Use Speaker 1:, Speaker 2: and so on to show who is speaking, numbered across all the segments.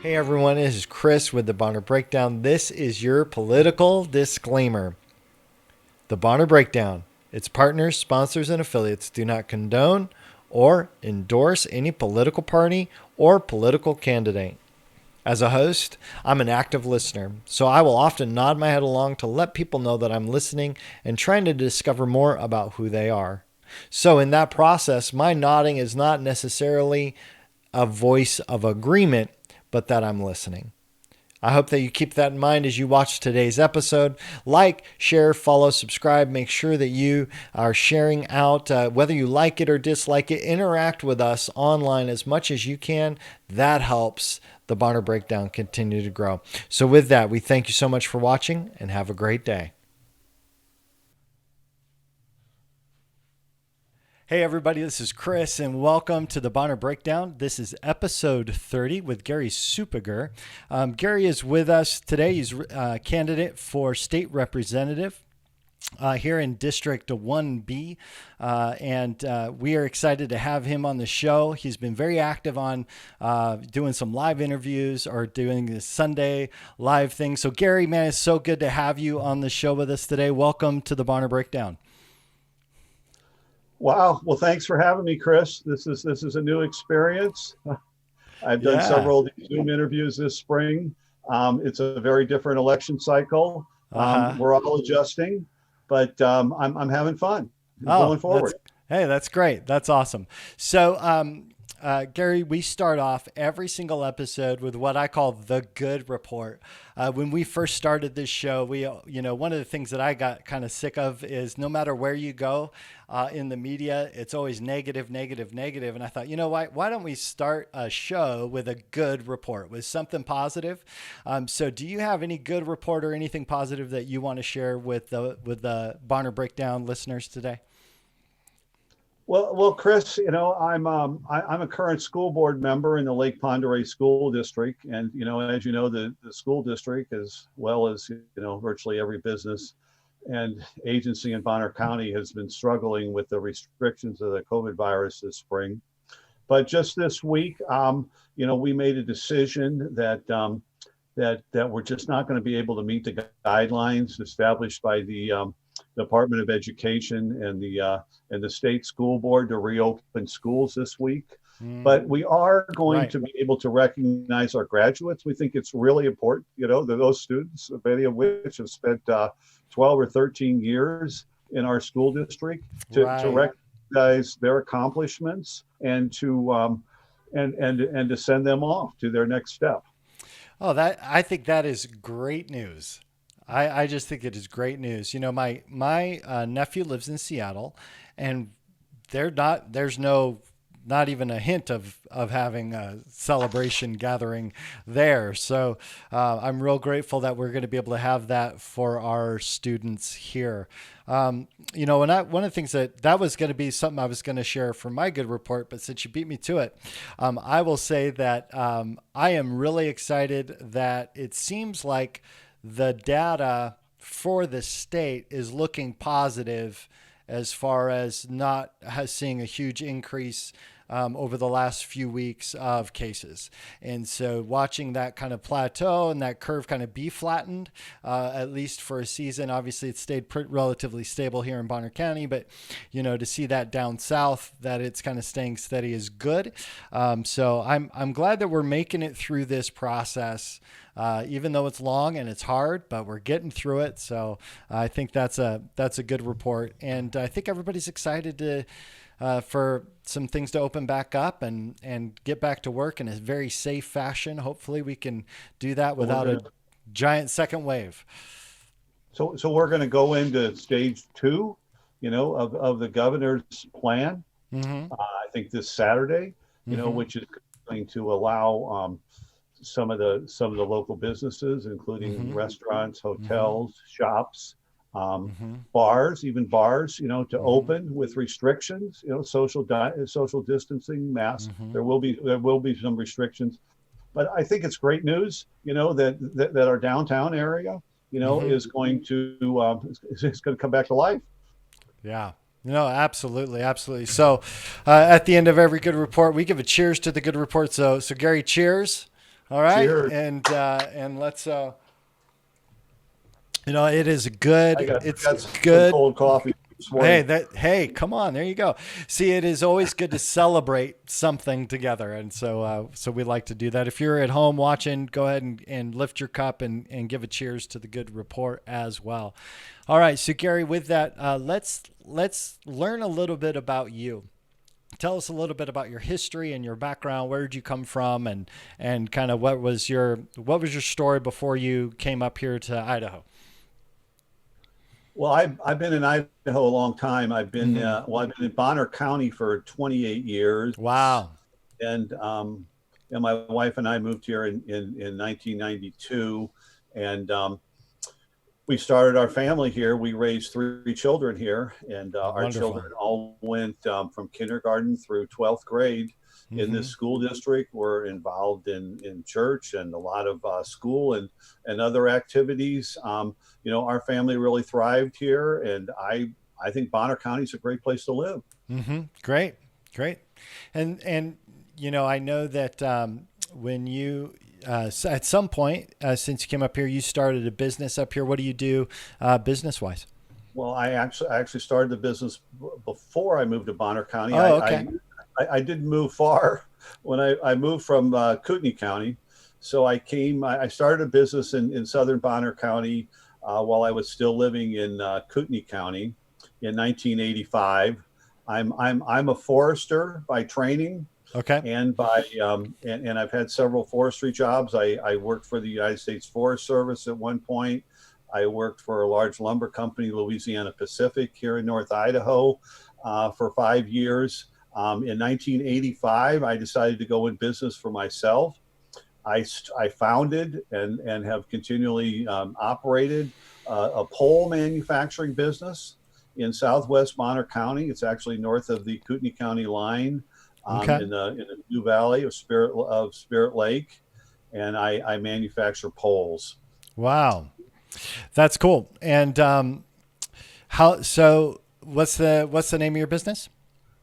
Speaker 1: Hey everyone, this is Chris with the Bonner Breakdown. This is your political disclaimer. The Bonner Breakdown, its partners, sponsors, and affiliates do not condone or endorse any political party or political candidate. As a host, I'm an active listener, so I will often nod my head along to let people know that I'm listening and trying to discover more about who they are. So, in that process, my nodding is not necessarily a voice of agreement, but that I'm listening. I hope that you keep that in mind as you watch today's episode. Like, share, follow, subscribe. Make sure that you are sharing out whether you like it or dislike it. Interact with us online as much as you can. That helps the Bonner Breakdown continue to grow. So with that, we thank you so much for watching and have a great day. Hey everybody, this is Chris and welcome to the Bonner Breakdown. This is episode 30 with Gary Suppiger. Gary is with us today. He's a candidate for state representative here in District 1B, and we are excited to have him on the show. He's been very active on doing some live interviews or doing the Sunday live thing. So Gary, man, it's so good to have you on the show with us today. Welcome to the Bonner Breakdown.
Speaker 2: Wow. Well, thanks for having me, Chris. This is a new experience. I've done several of these Zoom interviews this spring. It's a very different election cycle. We're all adjusting, but I'm having fun going forward.
Speaker 1: That's great. That's awesome. So, Gary, we start off every single episode with what I call the good report. When we first started this show, one of the things that I got kind of sick of is no matter where you go in the media, it's always negative, negative, negative. And I thought, why don't we start a show with a good report, with something positive? So do you have any good report or anything positive that you want to share with the Bonner Breakdown listeners today?
Speaker 2: Well, Chris, I'm a current school board member in the Lake Pend Oreille School District, and as you know, the school district, as well as virtually every business and agency in Bonner County, has been struggling with the restrictions of the COVID virus this spring. But just this week, we made a decision that we're just not going to be able to meet the guidelines established by the Department of Education and the state school board to reopen schools this week. But we are going to be able to recognize our graduates. We think it's really important, that those students, many of which have spent 12 or 13 years in our school district, to recognize their accomplishments and to and to send them off to their next step.
Speaker 1: Oh, I think that is great news. I just think it is great news. My nephew lives in Seattle, and there's not even a hint of having a celebration gathering there. So I'm real grateful that we're going to be able to have that for our students here. And one of the things that was going to be something I was going to share for my good report, but since you beat me to it, I will say that I am really excited that it seems like the data for the state is looking positive as far as not seeing a huge increase over the last few weeks of cases. And so watching that kind of plateau and that curve kind of be flattened, at least for a season. Obviously it stayed relatively stable here in Bonner County, but to see that down south, that it's kind of staying steady is good. So I'm glad that we're making it through this process. Even though it's long and it's hard, but we're getting through it. So I think that's a good report. And I think everybody's excited for some things to open back up and get back to work in a very safe fashion. Hopefully we can do that without a giant second wave.
Speaker 2: So we're going to go into stage 2, of the governor's plan. I think this Saturday, which is going to allow some of the local businesses, including restaurants, hotels, shops, bars, even bars, to open with restrictions, social distancing, masks. There will be some restrictions, but I think it's great news, that our downtown area, is going to come back to life.
Speaker 1: Yeah. No, absolutely. Absolutely. So at the end of every good report, we give a cheers to the good report. So Gary, cheers. All right,
Speaker 2: Cheers.
Speaker 1: and let's it is good.
Speaker 2: I
Speaker 1: It's
Speaker 2: got some
Speaker 1: good.
Speaker 2: cold coffee this
Speaker 1: Hey,
Speaker 2: morning.
Speaker 1: come on, there you go. See, it is always good to celebrate something together, and so we like to do that. If you're at home watching, go ahead and lift your cup and give a cheers to the good report as well. All right, so Gary, with that, let's learn a little bit about you. Tell us a little bit about your history and your background. Where did you come from, and kind of what was your story before you came up here to Idaho?
Speaker 2: Well, I've been in Idaho a long time.
Speaker 1: Mm-hmm.
Speaker 2: I've been in Bonner County for 28 years,
Speaker 1: Wow.
Speaker 2: and my wife and I moved here in 1992, and we started our family here. We raised three children here, and our
Speaker 1: Wonderful.
Speaker 2: children all went from kindergarten through 12th grade in
Speaker 1: Mm-hmm.
Speaker 2: this school district. We're involved in church and a lot of school and other activities. Our family really thrived here, and I think Bonner County is a great place to live.
Speaker 1: Mm-hmm. Great, great, and I know that when you at some point since you came up here, you started a business up here. What do you do business wise?
Speaker 2: Well, I actually started the business before I moved to Bonner County.
Speaker 1: Oh, okay.
Speaker 2: I didn't move far when I moved from Kootenai County. So I started a business in southern Bonner County while I was still living in Kootenai County in 1985. I'm a forester by training,
Speaker 1: Okay.
Speaker 2: and I've had several forestry jobs. I worked for the United States Forest Service at one point. I worked for a large lumber company, Louisiana Pacific, here in North Idaho for 5 years. In 1985, I decided to go in business for myself. I founded and have continually operated a pole manufacturing business in southwest Bonner County. It's actually north of the Kootenai County line,
Speaker 1: Okay.
Speaker 2: in the New Valley of Spirit Lake, and I manufacture poles.
Speaker 1: Wow, that's cool. And how? So, what's the name of your business?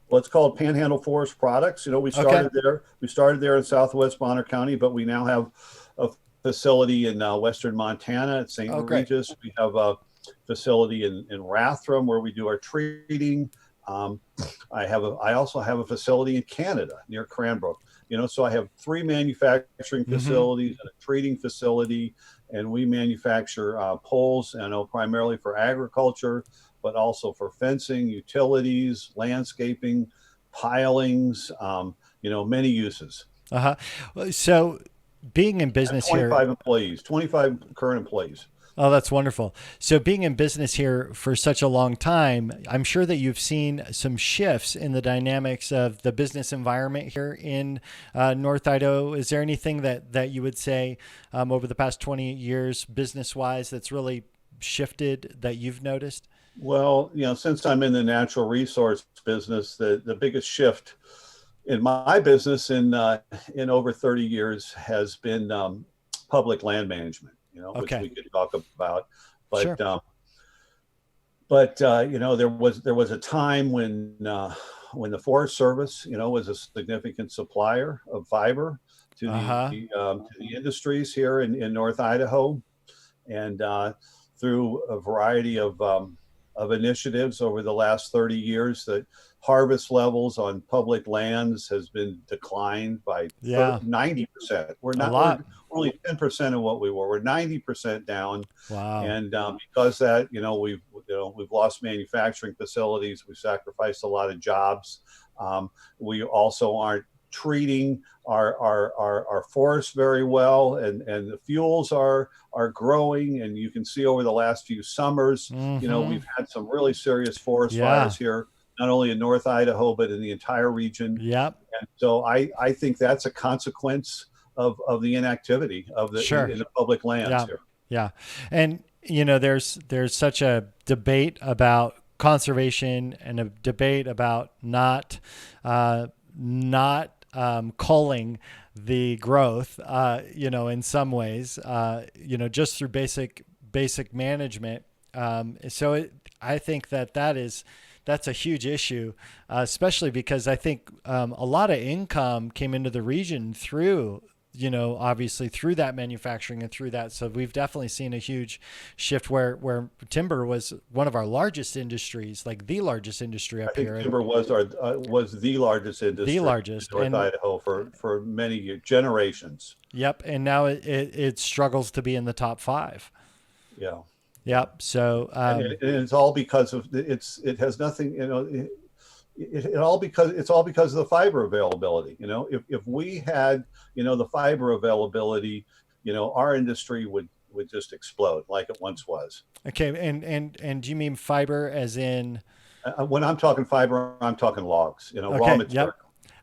Speaker 2: Well, it's called Panhandle Forest Products. We
Speaker 1: Okay.
Speaker 2: started there. We started there in southwest Bonner County, but we now have a facility in western Montana at St.
Speaker 1: Oh, great.
Speaker 2: Regis. We have a facility in Rathdrum where we do our treating. Um, I also have a facility in Canada near Cranbrook. So I have three manufacturing
Speaker 1: Mm-hmm.
Speaker 2: facilities and a treating facility, and we manufacture poles, primarily for agriculture, but also for fencing, utilities, landscaping, pilings, many uses.
Speaker 1: Uh huh. So, being in
Speaker 2: I have
Speaker 1: business here.
Speaker 2: 25 employees, 25 current employees.
Speaker 1: Oh, that's wonderful. So, being in business here for such a long time, I'm sure that you've seen some shifts in the dynamics of the business environment here in North Idaho. Is there anything that you would say over the past 20 years, business wise, that's really shifted that you've noticed?
Speaker 2: Well, since I'm in the natural resource business, the biggest shift in my business in over 30 years has been public land management, which
Speaker 1: Okay.
Speaker 2: we could talk about. But
Speaker 1: Sure.
Speaker 2: there was a time when the Forest Service, was a significant supplier of fiber to
Speaker 1: Uh huh.
Speaker 2: the industries here in North Idaho, and through a variety of initiatives over the last 30 years, that harvest levels on public lands has been declined by
Speaker 1: Yeah.
Speaker 2: 90%.
Speaker 1: A
Speaker 2: We're
Speaker 1: lot.
Speaker 2: only 10% of what we were. We're 90% down,
Speaker 1: Wow.
Speaker 2: and because that, we've lost manufacturing facilities. We've sacrificed a lot of jobs. We also aren't treating our forests very well, and the fuels are growing. And you can see over the last few summers,
Speaker 1: Mm-hmm.
Speaker 2: we've had some really serious forest
Speaker 1: Yeah.
Speaker 2: fires here, not only in North Idaho but in the entire region.
Speaker 1: Yep.
Speaker 2: And so I think that's a consequence of the inactivity
Speaker 1: Sure.
Speaker 2: in the public lands
Speaker 1: Yeah.
Speaker 2: here.
Speaker 1: Yeah. And there's such a debate about conservation and a debate about not culling the growth, in some ways, just through basic management. I think that's a huge issue, especially because I think a lot of income came into the region through obviously through that manufacturing and through that. So we've definitely seen a huge shift where timber was one of our largest industries, like the largest industry
Speaker 2: I
Speaker 1: up
Speaker 2: think
Speaker 1: here, and
Speaker 2: timber was the largest
Speaker 1: the
Speaker 2: industry in
Speaker 1: largest.
Speaker 2: North
Speaker 1: And
Speaker 2: Idaho for many generations.
Speaker 1: yep. And now it struggles to be in the top five.
Speaker 2: Yeah. Yeah.
Speaker 1: Yep. So,
Speaker 2: And it's all because of it has nothing, it all because it's all because of the fiber availability. If we had, the fiber availability, our industry would just explode like it once was.
Speaker 1: okay. And do you mean fiber as in,
Speaker 2: When I'm talking fiber, I'm talking logs, raw
Speaker 1: okay.
Speaker 2: material.
Speaker 1: Yep.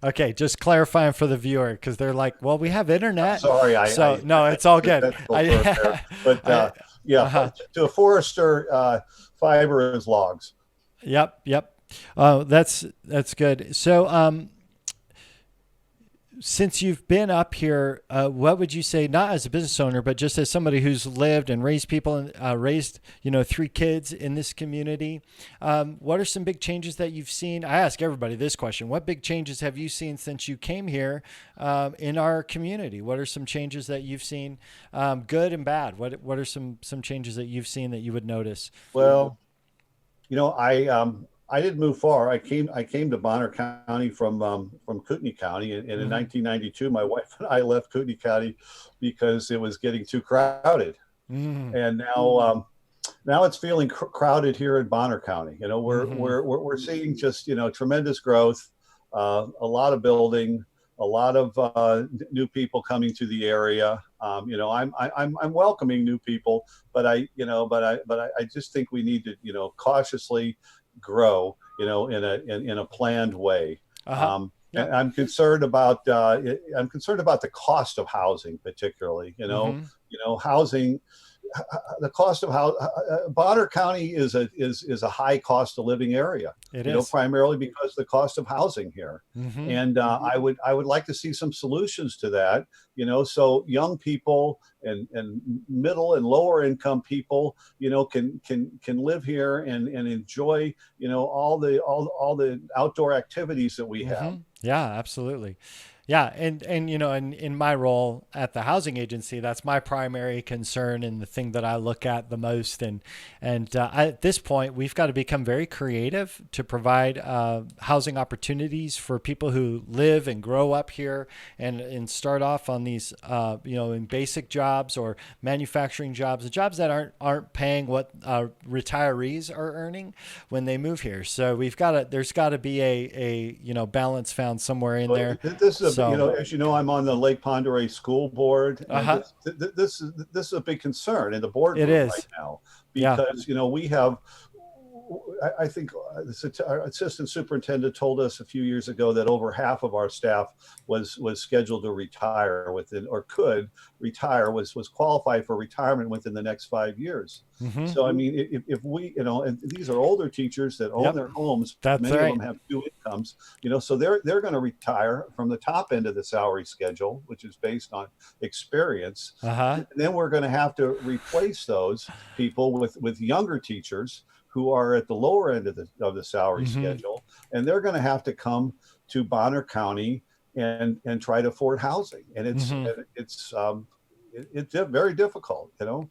Speaker 1: Okay, just clarifying for the viewer because they're like, "Well, we have internet."
Speaker 2: Sorry,
Speaker 1: So no,
Speaker 2: I
Speaker 1: it's all
Speaker 2: used a
Speaker 1: good.
Speaker 2: technical term there, but
Speaker 1: I,
Speaker 2: yeah,
Speaker 1: uh-huh.
Speaker 2: to a forester, fiber is logs.
Speaker 1: Yep, yep. Oh, that's good. So, since you've been up here, what would you say, not as a business owner, but just as somebody who's lived and raised people and raised, three kids in this community? What are some big changes that you've seen? I ask everybody this question: what big changes have you seen since you came here in our community? What are some changes that you've seen, good and bad? What are some changes that you've seen that you would notice?
Speaker 2: Well, I didn't move far. I came to Bonner County from Kootenai County, and in
Speaker 1: Mm-hmm.
Speaker 2: 1992, my wife and I left Kootenai County because it was getting too crowded,
Speaker 1: Mm-hmm.
Speaker 2: and now it's feeling crowded here in Bonner County.
Speaker 1: Mm-hmm.
Speaker 2: We're seeing just tremendous growth, a lot of building, a lot of new people coming to the area. I'm welcoming new people, but I just think we need to cautiously grow, in a planned way.
Speaker 1: Uh-huh.
Speaker 2: Um, and
Speaker 1: Yep.
Speaker 2: I'm concerned about the cost of housing, particularly.
Speaker 1: Mm-hmm.
Speaker 2: Housing, the cost of how Bonner County is a high cost of living area.
Speaker 1: It is.
Speaker 2: Primarily because the cost of housing here,
Speaker 1: Mm-hmm.
Speaker 2: and I would like to see some solutions to that. So young people and middle and lower income people, can live here and enjoy all the outdoor activities that we have.
Speaker 1: Mm-hmm. Yeah, absolutely. Yeah, and in my role at the housing agency, that's my primary concern and the thing that I look at the most. And at this point, we've got to become very creative to provide housing opportunities for people who live and grow up here, and start off on these in basic jobs or manufacturing jobs, the jobs that aren't paying what retirees are earning when they move here. So there's got to be a balance found somewhere in
Speaker 2: But
Speaker 1: there.
Speaker 2: this is
Speaker 1: So,
Speaker 2: as you know, I'm on the Lake Pend Oreille School Board, and
Speaker 1: uh-huh.
Speaker 2: this is a big concern in the
Speaker 1: It
Speaker 2: boardroom right
Speaker 1: is.
Speaker 2: now,
Speaker 1: Yeah.
Speaker 2: because we have. I think our assistant superintendent told us a few years ago that over half of our staff was scheduled to retire within, or could retire, was qualified for retirement within the next 5 years.
Speaker 1: Mm-hmm.
Speaker 2: So I mean, if we, and these are older teachers that own
Speaker 1: Yep.
Speaker 2: their homes,
Speaker 1: That's
Speaker 2: many of
Speaker 1: right.
Speaker 2: them have two incomes, so they're going to retire from the top end of the salary schedule, which is based on experience.
Speaker 1: Uh-huh.
Speaker 2: And then we're going to have to replace those people with younger teachers who are at the lower end of the salary
Speaker 1: Mm-hmm.
Speaker 2: schedule, and they're going to have to come to Bonner County and try to afford housing, and
Speaker 1: Mm-hmm.
Speaker 2: it's very difficult.
Speaker 1: Yeah.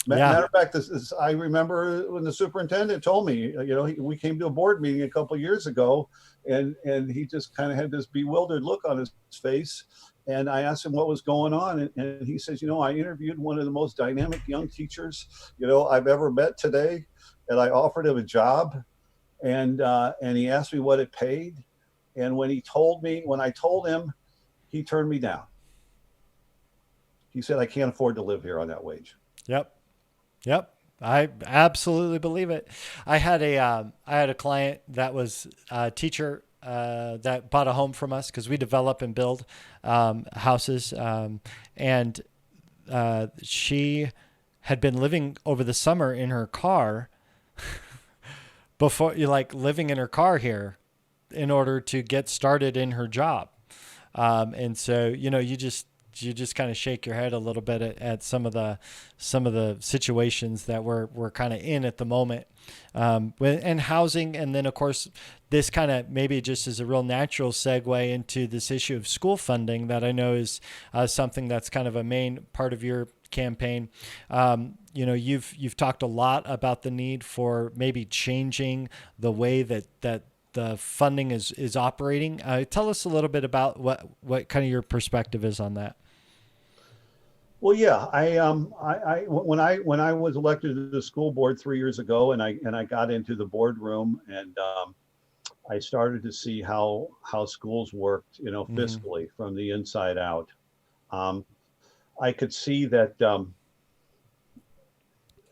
Speaker 2: Matter of fact, I remember when the superintendent told me, we came to a board meeting a couple of years ago, and he just kind of had this bewildered look on his face. And I asked him what was going on, and he says, I interviewed one of the most dynamic young teachers, I've ever met today, and I offered him a job, and he asked me what it paid, and when I told him, he turned me down. He said, I can't afford to live here on that wage.
Speaker 1: Yep. Yep. I absolutely believe it. I had a client that was a teacher that bought a home from us because we develop and build houses, and she had been living over the summer in her car before, living in her car here in order to get started in her job. And so, you just kind of shake your head a little bit at some of the situations that we're kind of in at the moment, and housing, and then of course this kind of maybe just is a real natural segue into this issue of school funding that I know is something that's kind of a main part of your campaign. You've talked a lot about the need for maybe changing the way that the funding is operating. Tell us a little bit about what kind of your perspective is on that.
Speaker 2: Well, yeah, when I was elected to the school board 3 years ago, and I got into the boardroom, and I started to see how schools worked,
Speaker 1: Mm-hmm.
Speaker 2: fiscally from the inside out. Um, I could see that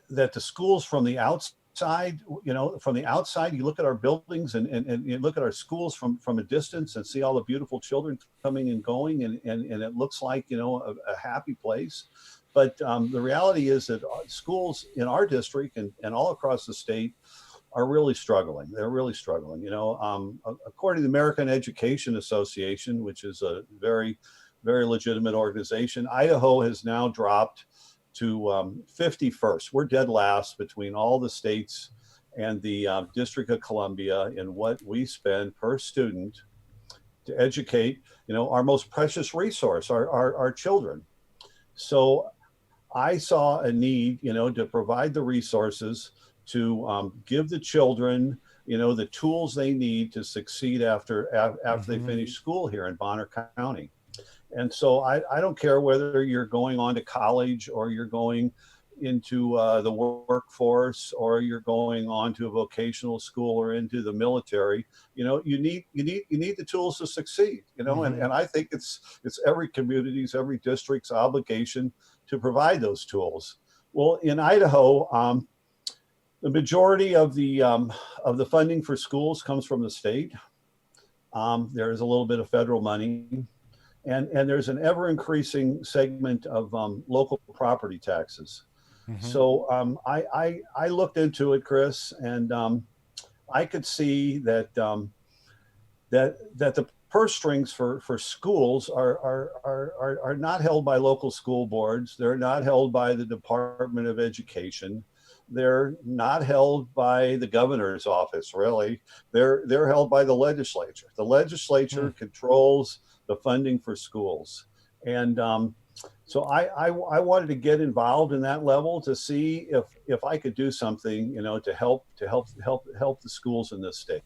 Speaker 2: the schools from the outside, from the outside, you look at our buildings, and you look at our schools from a distance and see all the beautiful children coming and going, and it looks like, a happy place. But the reality is that schools in our district and all across the state are really struggling. They're really struggling. According to the American Education Association, which is a very, very legitimate organization, Idaho has now dropped to 51st. We're dead last between all the states and the District of Columbia in what we spend per student to educate, our most precious resource, our children. So I saw a need, to provide the resources to give the children, the tools they need to succeed after they
Speaker 1: Mm-hmm.
Speaker 2: finish school here in Bonner County. And so I don't care whether you're going on to college, or you're going into the workforce, or you're going on to a vocational school, or into the military. You need the tools to succeed. And,
Speaker 1: Mm-hmm.
Speaker 2: and I think it's every community's, every district's obligation to provide those tools. Well, in Idaho, the majority of the funding for schools comes from the state. There is a little bit of federal money, and there's an ever increasing segment of local property taxes.
Speaker 1: Mm-hmm.
Speaker 2: So I looked into it, Chris, and I could see that the purse strings for schools are not held by local school boards. They're not held by the Department of Education. They're not held by the governor's office, really. They're held by the legislature. The legislature controls the funding for schools, and so I wanted to get involved in that level to see if I could do something, to help the schools in this state.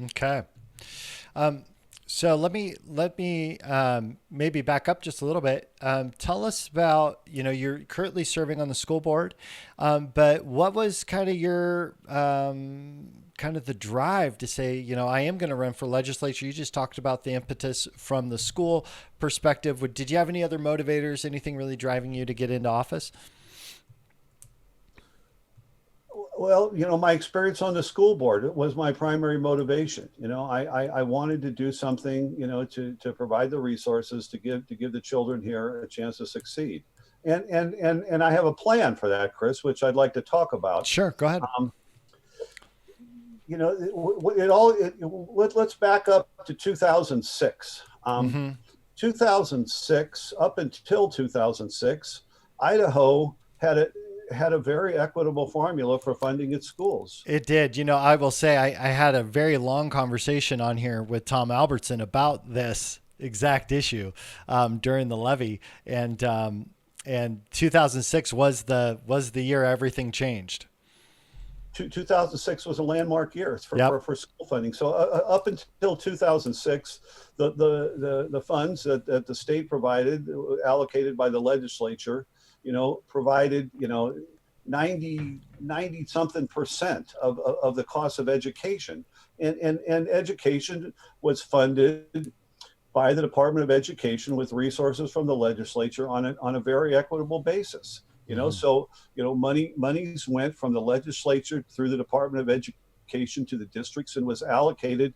Speaker 1: Okay. Um, so let me maybe back up just a little bit. Tell us about, you're currently serving on the school board, but what was kind of your kind of the drive to say, I am going to run for legislature? You just talked about the impetus from the school perspective. Did you have any other motivators? Anything really driving you to get into office?
Speaker 2: Well, my experience on the school board was my primary motivation. I wanted to do something, to provide the resources to give the children here a chance to succeed. And I have a plan for that, Chris, which I'd like to talk about.
Speaker 1: Sure, go ahead.
Speaker 2: Um, let's back up to 2006.
Speaker 1: Mm-hmm.
Speaker 2: 2006, up until 2006, Idaho had a very equitable formula for funding its schools.
Speaker 1: It did. I will say I had a very long conversation on here with Tom Albertson about this exact issue during the levy, and 2006 was the year everything changed.
Speaker 2: 2006 was a landmark year
Speaker 1: Yep.
Speaker 2: for school funding. So up until 2006, the funds that the state provided, allocated by the legislature, provided 90 something percent of the cost of education, and education was funded by the Department of Education with resources from the legislature on a very equitable basis.
Speaker 1: Mm-hmm.
Speaker 2: So monies went from the legislature through the Department of Education to the districts, and was allocated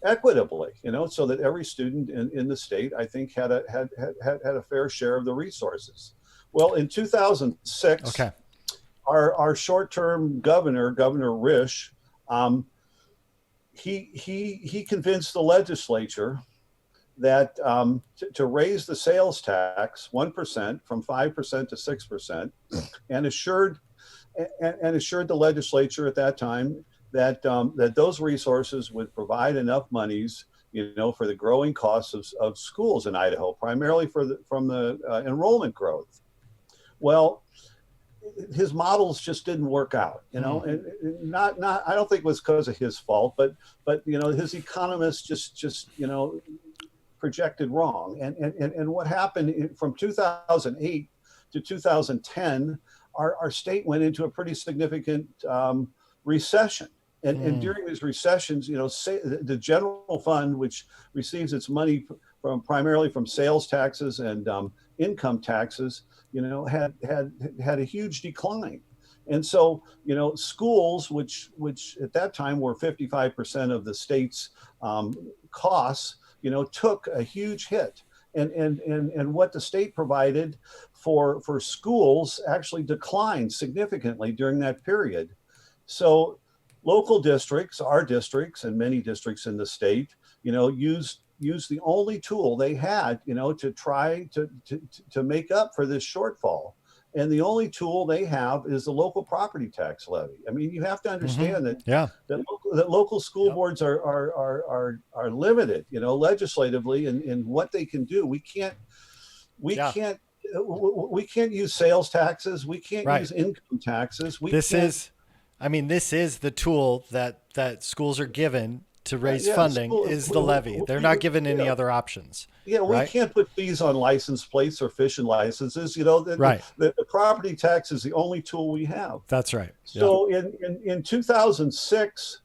Speaker 2: equitably. So that every student in the state, I think, had a fair share of the resources. Well, in 2006,
Speaker 1: Okay.
Speaker 2: our short-term Governor Risch, he convinced the legislature that to raise the sales tax 1% from 5% to 6%, and assured the legislature at that time that that those resources would provide enough monies, for the growing costs of schools in Idaho, primarily from the enrollment growth. Well, his models just didn't work out, and not I don't think it was because of his fault, but his economists just projected wrong. And what happened from 2008 to 2010, our state went into a pretty significant recession. And during these recessions, the general fund, which receives its money primarily from sales taxes and income taxes, had a huge decline. And so, schools, which at that time were 55% of the state's costs, took a huge hit. And what the state provided for schools actually declined significantly during that period. So local districts, our districts, and many districts in the state, used the only tool they had, to try to make up for this shortfall. And the only tool they have is the local property tax levy. I mean, you have to understand that local school boards are limited, legislatively in what they can do. We can't use sales taxes. We can't use income taxes.
Speaker 1: This is the tool that schools are given to raise funding is the levy. They're not given any other options.
Speaker 2: Yeah, we can't put fees on license plates or fishing licenses. The property tax is the only tool we have.
Speaker 1: That's right.
Speaker 2: So in 2006,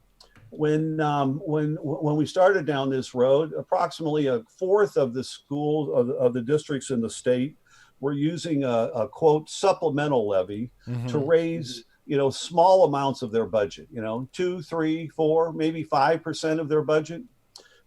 Speaker 2: when we started down this road, approximately a fourth of the schools of the districts in the state were using a quote supplemental levy to raise small amounts of their budget, 2, 3, 4, maybe 5% of their budget.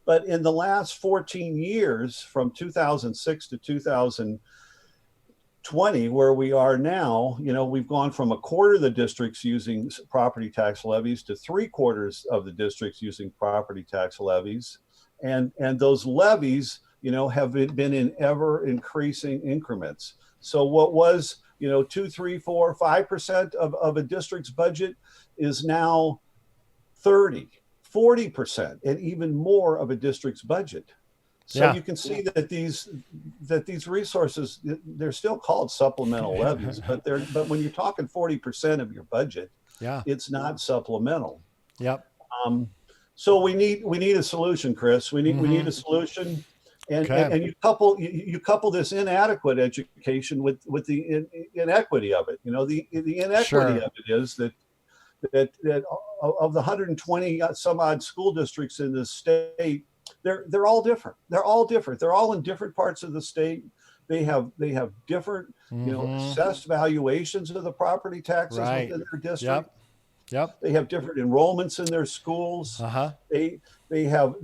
Speaker 2: But in the last 14 years, from 2006 to 2020, where we are now, we've gone from a quarter of the districts using property tax levies to 3/4 of the districts using property tax levies. And those levies, have been in ever increasing increments. So what was 2, 3, 4, 5% of a district's budget is now 30, 40%, and even more of a district's budget. So you can see that these resources, they're still called supplemental levies, but when you're talking 40% of your budget, it's not supplemental.
Speaker 1: Yep.
Speaker 2: So we need a solution, Chris. We need a solution. And you couple this inadequate education with the inequity of it. The inequity of it is that of the 120 some odd school districts in this state, they're all different. They're all different. They're all in different parts of the state. They have different assessed valuations of the property taxes within their district.
Speaker 1: Yep.
Speaker 2: They have different enrollments in their schools. They have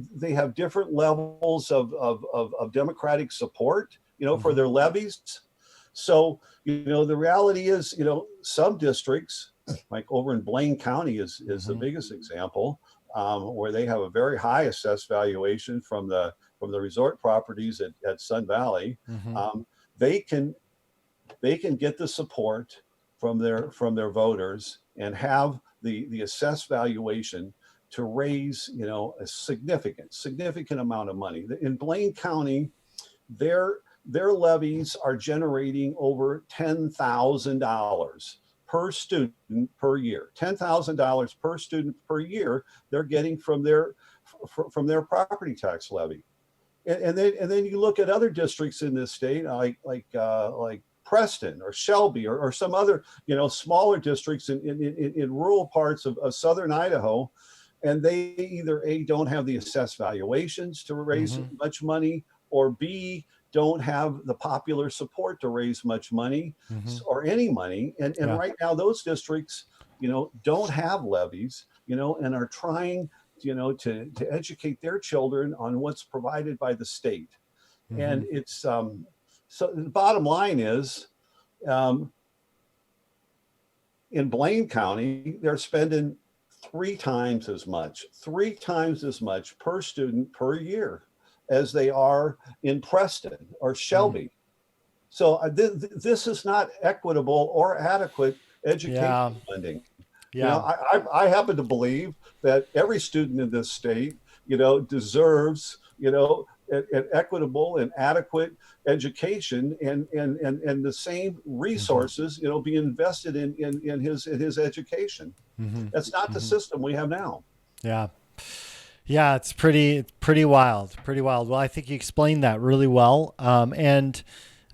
Speaker 2: different levels of democratic support, for their levies. So, the reality is, some districts, like over in Blaine County is the biggest example, where they have a very high assessed valuation from the resort properties at Sun Valley. They can get the support from their voters and have the assessed valuation to raise, a significant amount of money. In Blaine County, their levies are generating over $10,000 per student per year. $10,000 per student per year they're getting from their property tax levy. And then you look at other districts in this state, like Preston or Shelby or some other, smaller districts in rural parts of southern Idaho, and they either A, don't have the assessed valuations to raise much money, or B, don't have the popular support to raise much money or any money. And right now those districts, don't have levies, and are trying, to educate their children on what's provided by the state. And it's, so the bottom line is, in Blaine County, they're spending 3 times as much per student per year as they are in Preston or
Speaker 1: Mm.
Speaker 2: Shelby. So this is not equitable or adequate education
Speaker 1: Yeah.
Speaker 2: funding. You know,
Speaker 1: Yeah.
Speaker 2: I happen to believe that every student in this state, deserves, an equitable and adequate education, and the same
Speaker 1: Hmm.
Speaker 2: resources, be invested in his education.
Speaker 1: Hmm.
Speaker 2: That's not the
Speaker 1: Hmm.
Speaker 2: system we have now.
Speaker 1: Yeah. Yeah, it's pretty wild, pretty wild. Well, I think you explained that really well. And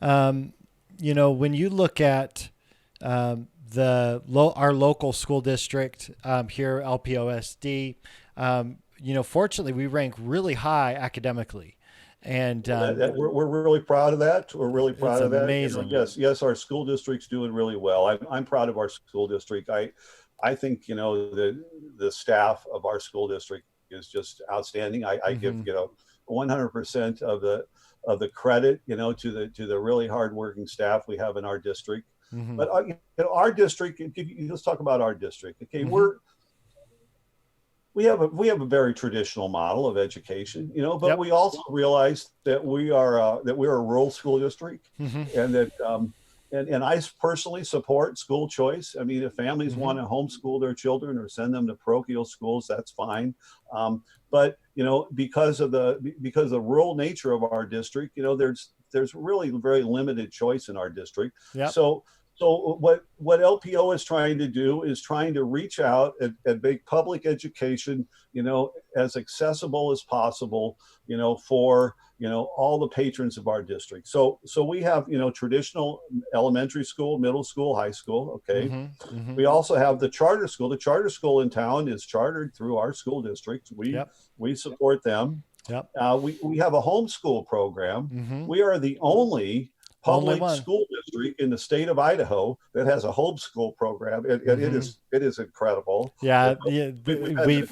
Speaker 1: um, when you look at our local school district here, LPOSD, fortunately, we rank really high academically, and
Speaker 2: Well, we're really proud of that. We're really
Speaker 1: it's
Speaker 2: proud of that.
Speaker 1: amazing.
Speaker 2: Yes, our school district's doing really well. I'm proud of our school district. I think the staff of our school district is just outstanding. I give
Speaker 1: Hmm.
Speaker 2: 100% of the credit to the really hardworking staff we have in our district.
Speaker 1: Hmm.
Speaker 2: But our district. Let's talk about our district. Okay,
Speaker 1: Hmm.
Speaker 2: we have a very traditional model of education, but
Speaker 1: Yep.
Speaker 2: we also realize that we're a rural school district,
Speaker 1: Hmm.
Speaker 2: and that and I personally support school choice. I mean, if families
Speaker 1: Hmm.
Speaker 2: want to homeschool their children or send them to parochial schools, that's fine. But because of the rural nature of our district, there's really very limited choice in our district.
Speaker 1: Yep.
Speaker 2: So what LPO is trying to do is trying to reach out and make public education, as accessible as possible, for all the patrons of our district. So we have traditional elementary school, middle school, high school. Okay,
Speaker 1: Hmm. Hmm.
Speaker 2: we also have the charter school. The charter school in town is chartered through our school district. We
Speaker 1: Yep.
Speaker 2: we support them.
Speaker 1: Yep.
Speaker 2: We have a homeschool program.
Speaker 1: Hmm.
Speaker 2: We are the only
Speaker 1: Only
Speaker 2: public
Speaker 1: one.
Speaker 2: school district in the state of Idaho that has a homeschool program. And it
Speaker 1: Hmm.
Speaker 2: is incredible.
Speaker 1: Yeah.
Speaker 2: We've had to,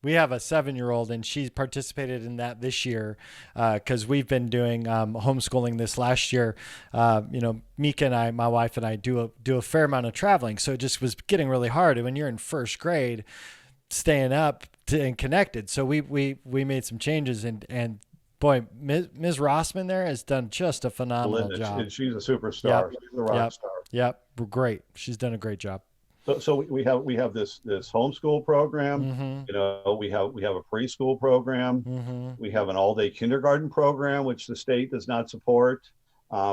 Speaker 1: We have a 7-year-old, and she's participated in that this year because we've been doing homeschooling this last year. Mika and I, my wife and I, do a fair amount of traveling, so it just was getting really hard. And when you're in first grade, staying up and connected, so we made some changes, and boy, Ms. Rossman there has done just a phenomenal
Speaker 2: Linda,
Speaker 1: job.
Speaker 2: and she's a superstar.
Speaker 1: Yep,
Speaker 2: She's a rock
Speaker 1: yep,
Speaker 2: star.
Speaker 1: yep. Great. She's done a great job.
Speaker 2: So we have this homeschool program.
Speaker 1: Mm-hmm.
Speaker 2: We have a preschool program.
Speaker 1: Mm-hmm.
Speaker 2: We have an all-day kindergarten program, which the state does not support.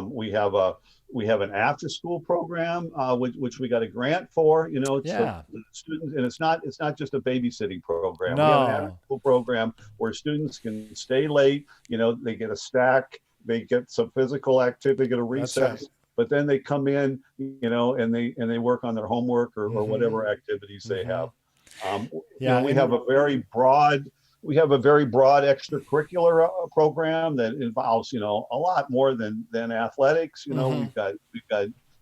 Speaker 2: We have an after-school program, which we got a grant for. So
Speaker 1: Yeah.
Speaker 2: students, and it's not just a babysitting program. We have an
Speaker 1: No.
Speaker 2: after-school program where students can stay late. They get a stack, they get some physical activity, they get a
Speaker 1: That's right.
Speaker 2: recess, but then they come in, and they work on their homework or
Speaker 1: Mm-hmm.
Speaker 2: whatever activities they
Speaker 1: Mm-hmm.
Speaker 2: have. Um,
Speaker 1: Yeah,
Speaker 2: we
Speaker 1: and
Speaker 2: have a very broad extracurricular program that involves a lot more than athletics.
Speaker 1: mm-hmm.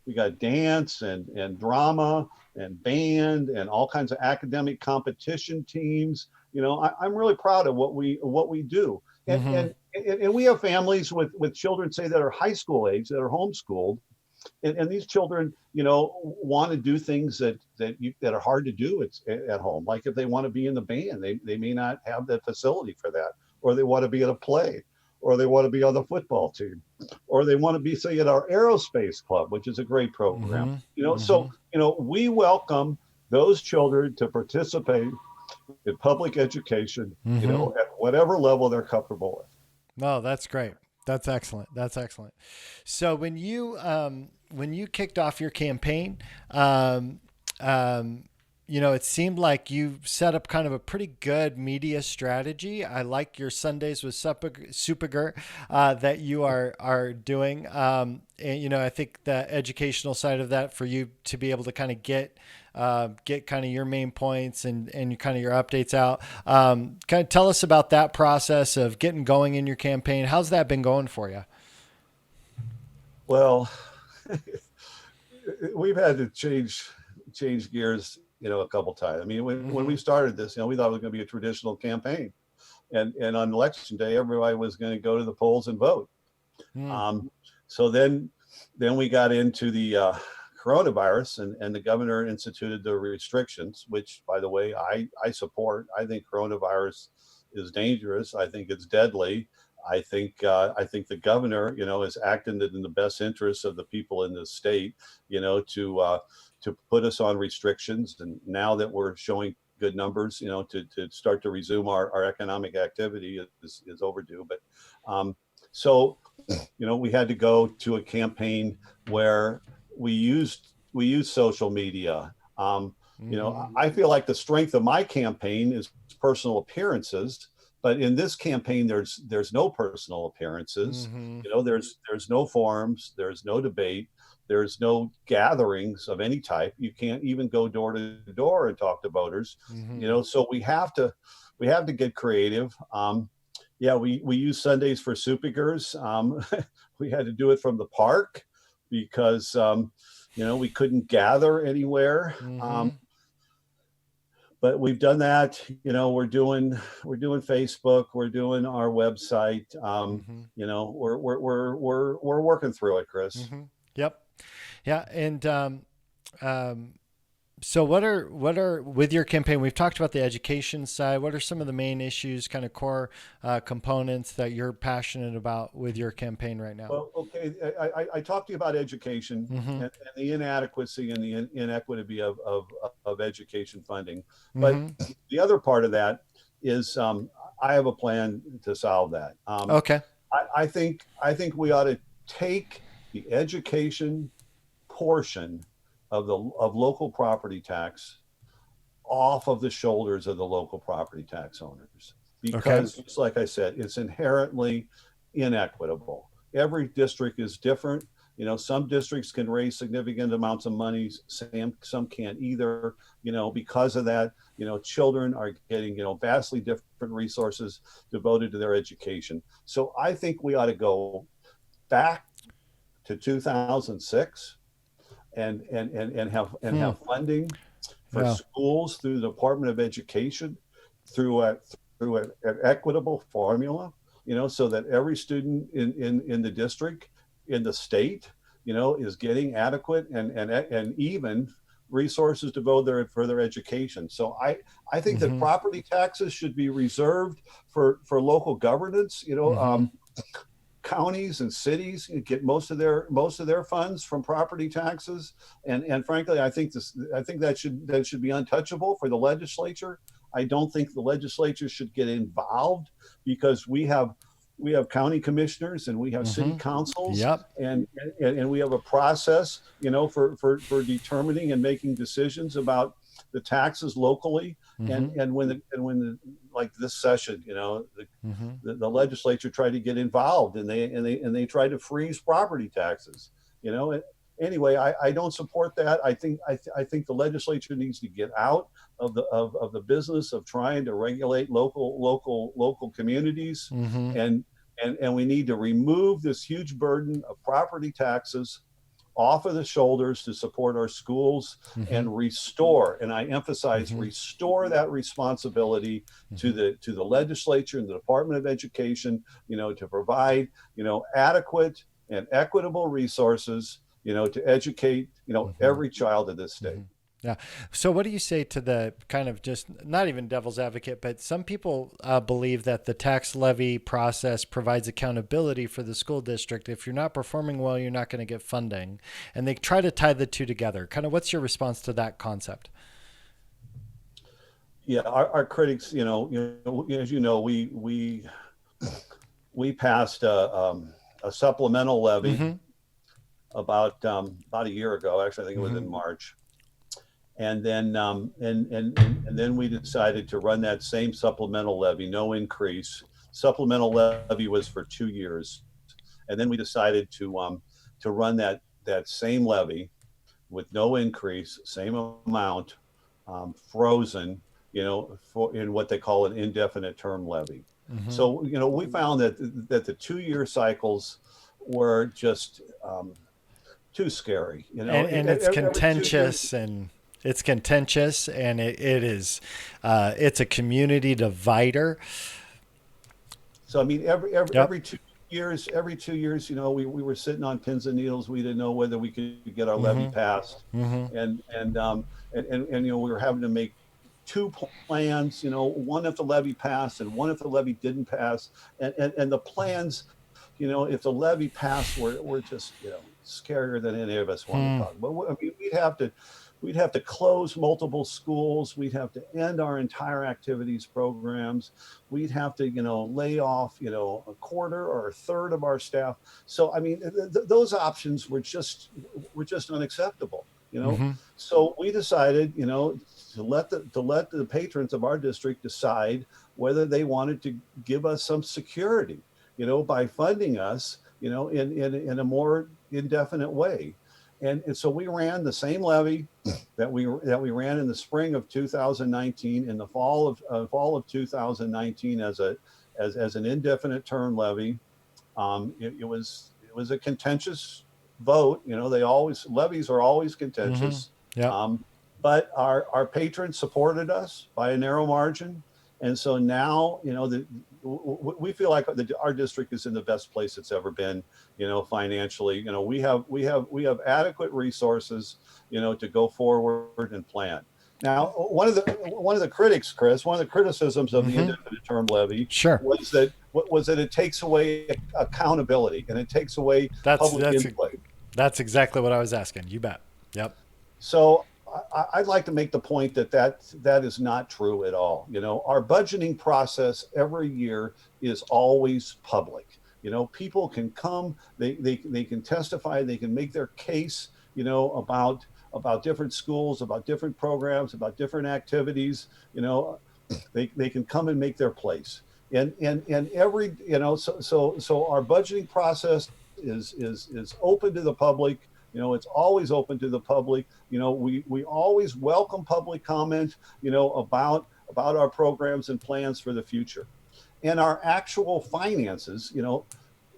Speaker 2: We've got dance and drama and band and all kinds of academic competition teams. I'm really proud of what we do. and
Speaker 1: Mm-hmm.
Speaker 2: and and we have families with children, say, that are high school age, that are homeschooled, and these children, want to do things that are hard to do at home. Like if they want to be in the band, they may not have the facility for that, or they want to be at a play, or they want to be on the football team, or they want to be, say, at our aerospace club, which is a great program.
Speaker 1: Mm-hmm.
Speaker 2: So
Speaker 1: Mm-hmm.
Speaker 2: we welcome those children to participate in public education,
Speaker 1: Mm-hmm.
Speaker 2: at whatever level they're comfortable with.
Speaker 1: No, that's great. That's excellent. That's excellent. So when you kicked off your campaign, um, um, it seemed like you set up kind of a pretty good media strategy. I like your Sundays with Suppiger that you are doing. And I think the educational side of that for you to be able to kind of get kind of your main points and kind of your updates out. Kind of tell us about that process of getting going in your campaign. How's that been going for you?
Speaker 2: Well, we've had to change gears, a couple times. I mean, when
Speaker 1: Mm-hmm.
Speaker 2: we started this, we thought it was going to be a traditional campaign, and on election day, everybody was going to go to the polls and vote.
Speaker 1: Mm.
Speaker 2: Um, so then we got into the coronavirus, and the governor instituted the restrictions, which, by the way, I support. I think coronavirus is dangerous. I think it's deadly. I think the governor, is acting in the best interests of the people in this state, to put us on restrictions. And now that we're showing good numbers, to start to resume our economic activity is overdue. But so, we had to go to a campaign where we used social media.
Speaker 1: Mm-hmm.
Speaker 2: I feel like the strength of my campaign is personal appearances, but in this campaign, there's no personal appearances.
Speaker 1: Mm-hmm.
Speaker 2: There's no forums, there's no debate, there's no gatherings of any type. You can't even go door to door and talk to voters.
Speaker 1: Mm-hmm.
Speaker 2: So we have to get creative. Yeah, we use Sundays for Suppigers. We had to do it from the park because we couldn't gather anywhere.
Speaker 1: Mm-hmm.
Speaker 2: But we've done that. We're doing Facebook. We're doing our website.
Speaker 1: Mm-hmm.
Speaker 2: We're working through it, Chris.
Speaker 1: Mm-hmm. Yep. Yeah. And um, so what are with your campaign? We've talked about the education side. What are some of the main issues, kind of core components that you're passionate about with your campaign right now?
Speaker 2: Well, okay. I talked to you about education
Speaker 1: Mm-hmm.
Speaker 2: and the inadequacy and the inequity of education funding. But
Speaker 1: Mm-hmm.
Speaker 2: the other part of that is I have a plan to solve that.
Speaker 1: Okay.
Speaker 2: I think we ought to take the education portion of local property tax off of the shoulders of the local property tax owners
Speaker 1: Okay.
Speaker 2: because, just like I said, it's inherently inequitable. Every district is different. Some districts can raise significant amounts of money. Some can't either. Because of that, children are getting, vastly different resources devoted to their education. So I think we ought to go back to 2006 and have funding for
Speaker 1: Yeah.
Speaker 2: schools through the Department of Education through an equitable formula, so that every student in the district, in the state, is getting adequate and even resources to vote for their education. So I think that
Speaker 1: Mm-hmm.
Speaker 2: property taxes should be reserved for local governance.
Speaker 1: Mm-hmm.
Speaker 2: Counties and cities get most of their funds from property taxes, and frankly, I think that should be untouchable for the legislature. I don't think the legislature should get involved because we have county commissioners and we have city
Speaker 1: Mm-hmm.
Speaker 2: councils,
Speaker 1: Yep.
Speaker 2: and we have a process, for determining and making decisions about the taxes locally.
Speaker 1: Mm-hmm.
Speaker 2: And when like this session,
Speaker 1: Mm-hmm.
Speaker 2: the legislature tried to get involved, and they tried to freeze property taxes. Anyway, I don't support that. I think the legislature needs to get out of the business of trying to regulate local communities,
Speaker 1: Mm-hmm.
Speaker 2: and we need to remove this huge burden of property taxes off of the shoulders to support our schools
Speaker 1: Mm-hmm.
Speaker 2: and restore, and I emphasize
Speaker 1: Mm-hmm.
Speaker 2: restore that responsibility to the legislature and the Department of Education, to provide, adequate and equitable resources, to educate,
Speaker 1: Mm-hmm.
Speaker 2: every child in this state.
Speaker 1: Mm-hmm. Yeah. So, what do you say to the kind of just not even devil's advocate, but some people believe that the tax levy process provides accountability for the school district. If you're not performing well, you're not going to get funding. And they try to tie the two together. Kind of what's your response to that concept?
Speaker 2: Yeah, our critics, as you know, we passed a supplemental levy
Speaker 1: Mm-hmm.
Speaker 2: about a year ago. Actually, I think it was
Speaker 1: Mm-hmm.
Speaker 2: in March. And then we decided to run that same supplemental levy, no increase. Supplemental levy was for 2 years, and then we decided to run that same levy with no increase, same amount, frozen, in what they call an indefinite term levy.
Speaker 1: Mm-hmm.
Speaker 2: So we found that the 2 year cycles were just too scary.
Speaker 1: And it's
Speaker 2: Every 2 years.
Speaker 1: contentious and it is it's a community divider.
Speaker 2: So I mean, every every
Speaker 1: Yep.
Speaker 2: every 2 years, we were sitting on pins and needles. We didn't know whether we could get our levy
Speaker 1: Mm-hmm.
Speaker 2: passed,
Speaker 1: Mm-hmm.
Speaker 2: and we were having to make two plans, one if the levy passed and one if the levy didn't pass. And the plans, if the levy passed, were just, scarier than any of us want to
Speaker 1: Hmm.
Speaker 2: talk about. I mean, we'd have to close multiple schools. We'd have to end our entire activities programs. We'd have to, lay off, a quarter or a third of our staff. So, I mean, those options were just unacceptable. You know,
Speaker 1: Hmm.
Speaker 2: so we decided, to let the patrons of our district decide whether they wanted to give us some security, by funding us, in a more indefinite way. And so we ran the same levy that we ran in the spring of 2019, in the fall of 2019, as an indefinite term levy. It was a contentious vote. Levies are always
Speaker 1: Hmm.
Speaker 2: contentious.
Speaker 1: Yep.
Speaker 2: Um, but our patrons supported us by a narrow margin, and so now, we feel like our district is in the best place it's ever been. Financially, we have adequate resources, to go forward and plan. Now, one of the critics, Chris, one of the criticisms of the
Speaker 1: Hmm.
Speaker 2: indefinite term levy
Speaker 1: Sure.
Speaker 2: was that it takes away accountability and it takes away
Speaker 1: That's
Speaker 2: public
Speaker 1: that's
Speaker 2: input.
Speaker 1: that's exactly what I was asking. You bet. Yep.
Speaker 2: So I'd like to make the point that is not true at all. Our budgeting process every year is always public. People can come, they can testify, they can make their case, about different schools, about different programs, about different activities. They can come and make their place. And every, so our budgeting process is open to the public. It's always open to the public. We always welcome public comment, about our programs and plans for the future. And our actual finances,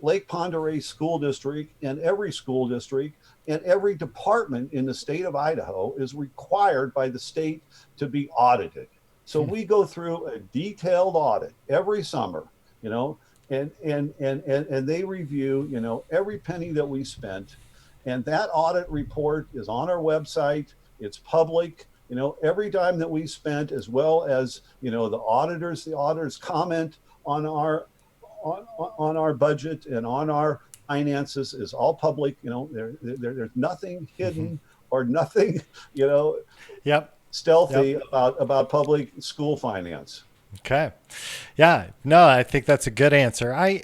Speaker 2: Lake Pend Oreille School District, and every school district and every department in the state of Idaho is required by the state to be audited. So
Speaker 1: Hmm.
Speaker 2: we go through a detailed audit every summer, you know, and they review, every penny that we spent. And that audit report is on our website. It's public. Every dime that we spent, as well as, the auditors comment on our budget and on our finances, is all public. There's nothing
Speaker 1: Hmm.
Speaker 2: hidden or nothing, you know,
Speaker 1: Yep. Yep.
Speaker 2: stealthy about public school finance.
Speaker 1: Okay. Yeah. No, I think that's a good answer. I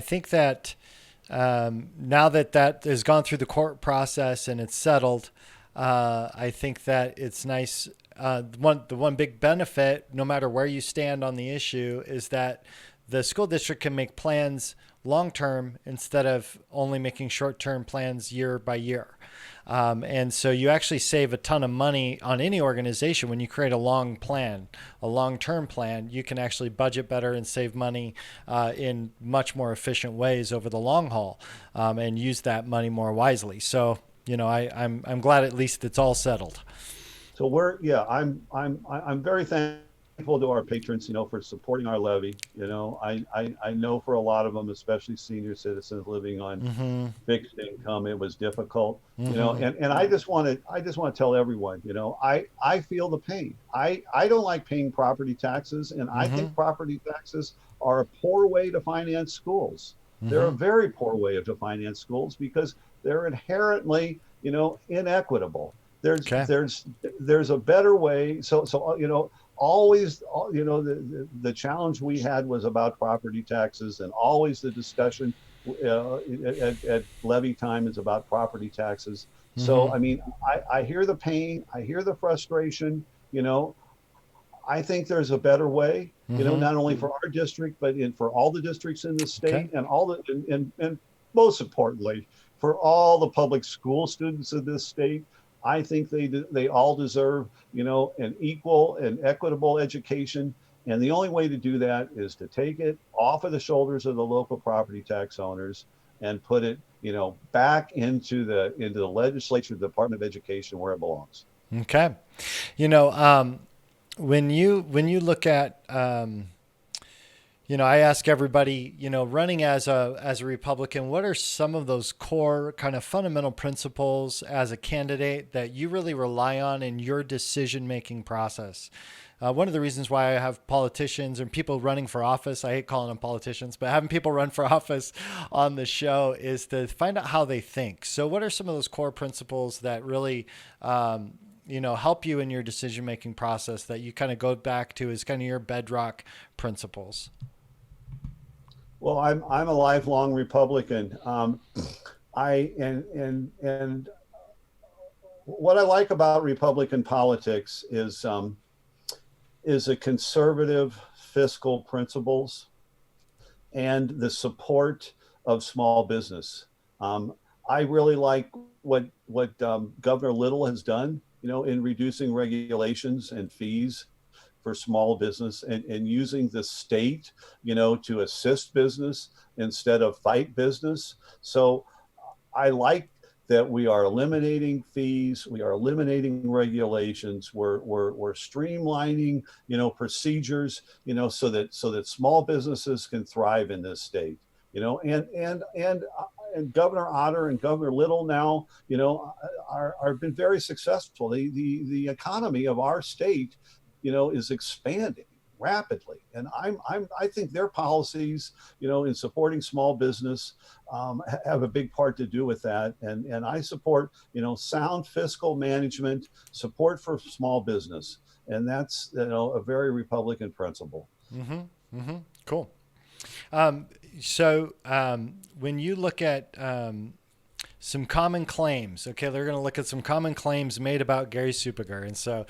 Speaker 1: think that now that that has gone through the court process and it's settled, I think that it's nice. The one big benefit, no matter where you stand on the issue, is that the school district can make plans long term instead of only making short term plans year by year. And so you actually save a ton of money on any organization when you create a long plan, a long term plan. You can actually budget better and save money in much more efficient ways over the long haul, and use that money more wisely. So, I'm glad at least it's all settled.
Speaker 2: So yeah, I'm very thankful to our patrons, for supporting our levy. I know for a lot of them, especially senior citizens living on
Speaker 1: Mm-hmm.
Speaker 2: fixed income, it was difficult.
Speaker 1: Mm-hmm.
Speaker 2: And I just want to tell everyone, I feel the pain. I don't like paying property taxes, and I
Speaker 1: Mm-hmm.
Speaker 2: think property taxes are a poor way to finance schools. They're a
Speaker 1: Mm-hmm.
Speaker 2: very poor way to finance schools because they're inherently, inequitable. there's
Speaker 1: Okay.
Speaker 2: there's there's a better way. So always, the challenge we had was about property taxes, and always the discussion at levy time is about property taxes.
Speaker 1: Mm-hmm.
Speaker 2: So I mean, I hear the pain, I hear the frustration. I think there's a better way,
Speaker 1: Mm-hmm.
Speaker 2: not only for our district, but for all the districts in the
Speaker 1: Okay.
Speaker 2: state, and and most importantly, for all the public school students of this state. I think they all deserve, an equal and equitable education. And the only way to do that is to take it off of the shoulders of the local property tax owners and put it, back into the legislature, the Department of Education, where it belongs.
Speaker 1: Okay. You know, when you look at I ask everybody, running as a Republican, what are some of those core kind of fundamental principles as a candidate that you really rely on in your decision making process? One of the reasons why I have politicians and people running for office, I hate calling them politicians, but having people run for office on the show is to find out how they think. So, what are some of those core principles that really help you in your decision making process that you kind of go back to as kind of your bedrock principles?
Speaker 2: Well, I'm a lifelong Republican. I and what I like about Republican politics is a conservative fiscal principles and the support of small business. Um, I really like what Governor Little has done, in reducing regulations and fees for small business and using the state, to assist business instead of fight business. So I like that we are eliminating fees, we are eliminating regulations, we're streamlining, procedures, so that small businesses can thrive in this state, and Governor Otter and Governor Little now, are been very successful. The economy of our state, is expanding rapidly, and I think their policies, in supporting small business, have a big part to do with that. And I support, sound fiscal management, support for small business, and that's, a very Republican principle.
Speaker 1: Mm-hmm. Mm-hmm. Cool. So when you look at some common claims. Okay, they're going to look at some common claims made about Gary Suppiger, and so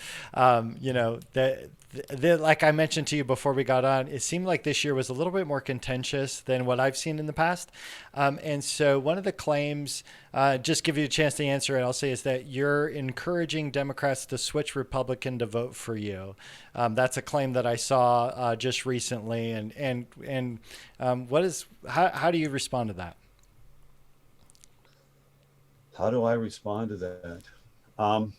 Speaker 1: like I mentioned to you before we got on, it seemed like this year was a little bit more contentious than what I've seen in the past, and so one of the claims, just give you a chance to answer it, I'll say, is that you're encouraging Democrats to switch Republican to vote for you. That's a claim that I saw just recently, and how do you respond to that?
Speaker 2: How do I respond to that? Um,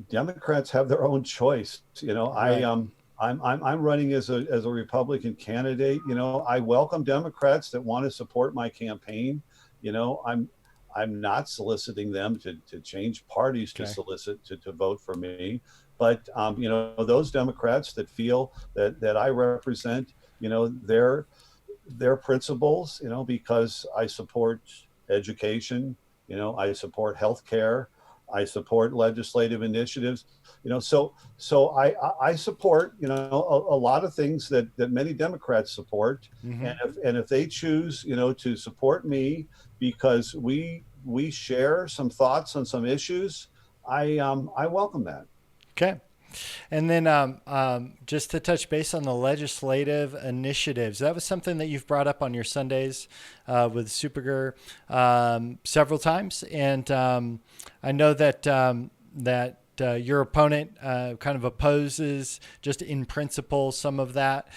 Speaker 2: Democrats have their own choice.
Speaker 1: Right.
Speaker 2: I'm running as a Republican candidate. I welcome Democrats that want to support my campaign. I'm not soliciting them to change parties to
Speaker 1: Okay.
Speaker 2: solicit to vote for me. But those Democrats that feel that I represent, their principles, because I support education, I support healthcare, I support legislative initiatives, so I support, a lot of things that many Democrats support.
Speaker 1: Mm-hmm.
Speaker 2: And if they choose, to support me because we share some thoughts on some issues, I welcome that.
Speaker 1: Okay. And then just to touch base on the legislative initiatives, that was something that you've brought up on your Sundays with Suppiger several times, and I know that your opponent kind of opposes, just in principle, some of that.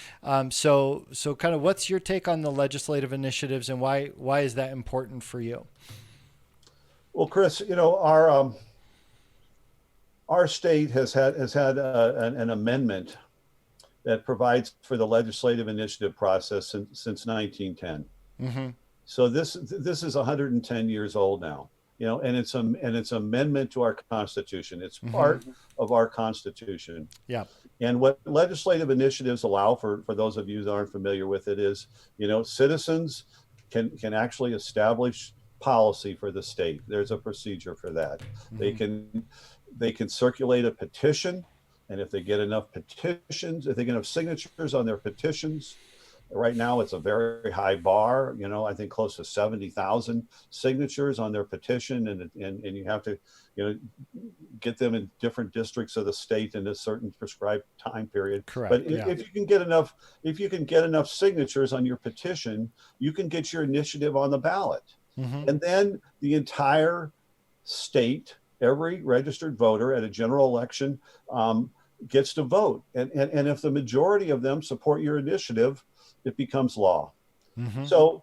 Speaker 1: So kind of what's your take on the legislative initiatives, and why is that important for you?
Speaker 2: Well, Chris, our state has had an amendment that provides for the legislative initiative process since 1910.
Speaker 1: Mm-hmm.
Speaker 2: So this is 110 years old now, and it's amendment to our Constitution. It's
Speaker 1: Mm-hmm.
Speaker 2: part of our Constitution.
Speaker 1: Yeah.
Speaker 2: And what legislative initiatives allow, for those of you that aren't familiar with it, is, citizens can actually establish policy for the state. There's a procedure for that. They
Speaker 1: Mm-hmm.
Speaker 2: can they can circulate a petition, and if they get enough petitions, if they get enough signatures on their petitions, right now it's a very high bar. I think close to 70,000 signatures on their petition, and you have to, get them in different districts of the state in a certain prescribed time period.
Speaker 1: Correct.
Speaker 2: But
Speaker 1: Yeah.
Speaker 2: if you can get enough signatures on your petition, you can get your initiative on the ballot.
Speaker 1: Mm-hmm.
Speaker 2: And then the entire state, every registered voter at a general election, gets to vote. And if the majority of them support your initiative, it becomes law.
Speaker 1: Mm-hmm.
Speaker 2: So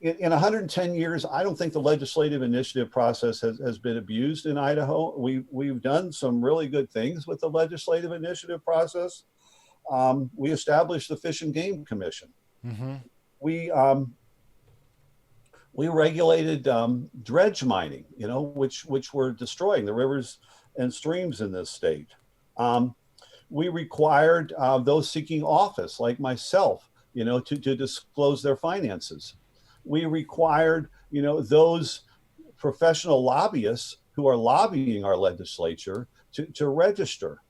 Speaker 2: in 110 years, I don't think the legislative initiative process has been abused in Idaho. We've done some really good things with the legislative initiative process. we established the Fish and Game Commission.
Speaker 1: Mm-hmm.
Speaker 2: We we regulated dredge mining, which were destroying the rivers and streams in this state. Um, we required those seeking office, like myself, to disclose their finances. We required, those professional lobbyists who are lobbying our legislature to register.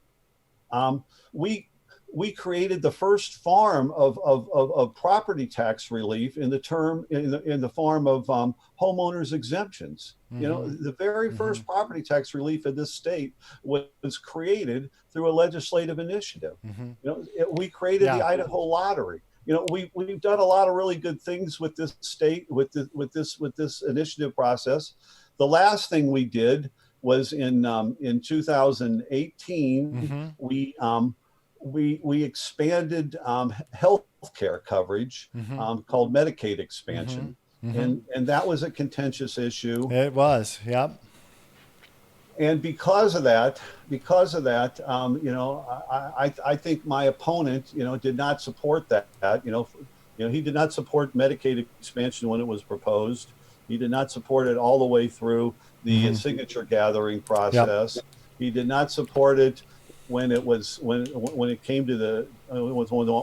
Speaker 2: Um, we we created the first farm of property tax relief in the form of homeowners exemptions.
Speaker 1: Mm-hmm.
Speaker 2: The very
Speaker 1: Mm-hmm.
Speaker 2: first property tax relief in this state was created through a legislative initiative.
Speaker 1: Mm-hmm.
Speaker 2: We created the
Speaker 1: Yeah.
Speaker 2: Idaho lottery. We've done a lot of really good things with this state, with this initiative process. The last thing we did was in 2018.
Speaker 1: Mm-hmm.
Speaker 2: We expanded health care coverage,
Speaker 1: Mm-hmm.
Speaker 2: called Medicaid
Speaker 1: Mm-hmm.
Speaker 2: expansion,
Speaker 1: Mm-hmm.
Speaker 2: and that was a contentious issue.
Speaker 1: It was. Yep.
Speaker 2: And because of that, I think my opponent, did not support that. He did not support Medicaid expansion when it was proposed. He did not support it all the way through the
Speaker 1: Mm-hmm.
Speaker 2: signature gathering
Speaker 1: Yep.
Speaker 2: process. He did not support it when it came to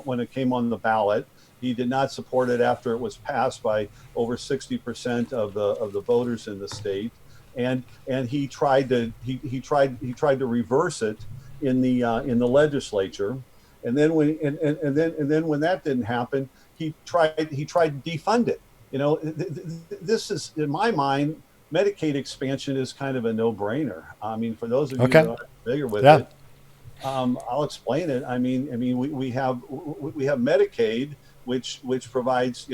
Speaker 2: when it came on the ballot. He did not support it after it was passed by over 60% of the voters in the state, and he tried to reverse it in the legislature, and then when that didn't happen, he tried to defund it. This is, in my mind, Medicaid expansion is kind of a no-brainer. I mean, for those of you that
Speaker 1: Okay.
Speaker 2: aren't familiar with
Speaker 1: Yeah.
Speaker 2: it, I'll explain it. We have Medicaid, which provides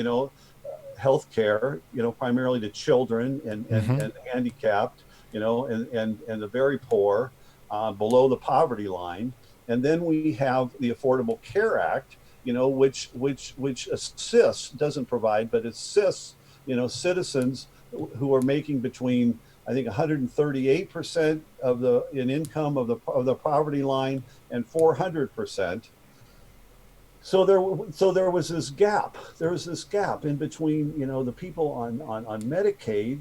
Speaker 2: health care, primarily to children
Speaker 1: Mm-hmm.
Speaker 2: and handicapped, and the very poor, below the poverty line. And then we have the Affordable Care Act, which assists, doesn't provide, but assists, citizens who are making between, I think, 138% in income of the poverty line and 400%. So there was this gap. There was this gap in between, the people on Medicaid,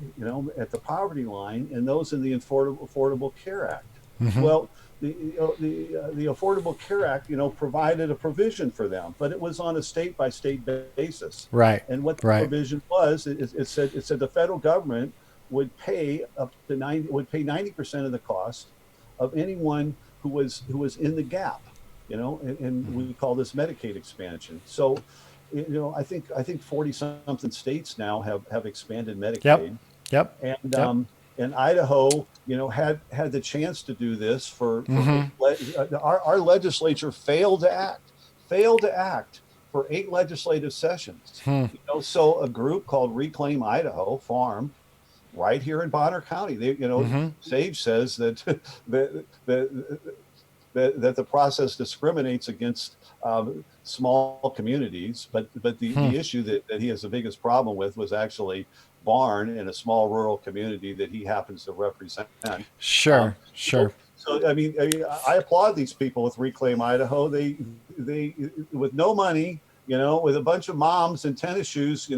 Speaker 2: at the poverty line, and those in the Affordable Care Act.
Speaker 1: Mm-hmm.
Speaker 2: Well, the Affordable Care Act, provided a provision for them, but it was on a state by state basis.
Speaker 1: Right.
Speaker 2: And what the
Speaker 1: Right.
Speaker 2: provision was, it said the federal government would pay up to 90% of the cost of anyone who was in the gap, and we call this Medicaid expansion. So, I think 40 something states now have expanded
Speaker 1: Yep.
Speaker 2: Medicaid,
Speaker 1: Yep.
Speaker 2: and
Speaker 1: Yep.
Speaker 2: and Idaho, had the chance to do this for
Speaker 1: Mm-hmm.
Speaker 2: our legislature failed to act for 8 legislative sessions.
Speaker 1: Hmm.
Speaker 2: So a group called Reclaim Idaho formed right here in Bonner County.
Speaker 1: Mm-hmm.
Speaker 2: Sage says that that the process discriminates against small communities, but
Speaker 1: Hmm.
Speaker 2: the issue that he has the biggest problem with was actually Barn in a small rural community that he happens to represent. Um,
Speaker 1: Sure.
Speaker 2: so,
Speaker 1: Sure.
Speaker 2: so I applaud these people with Reclaim Idaho. They with no money, with a bunch of moms in tennis shoes,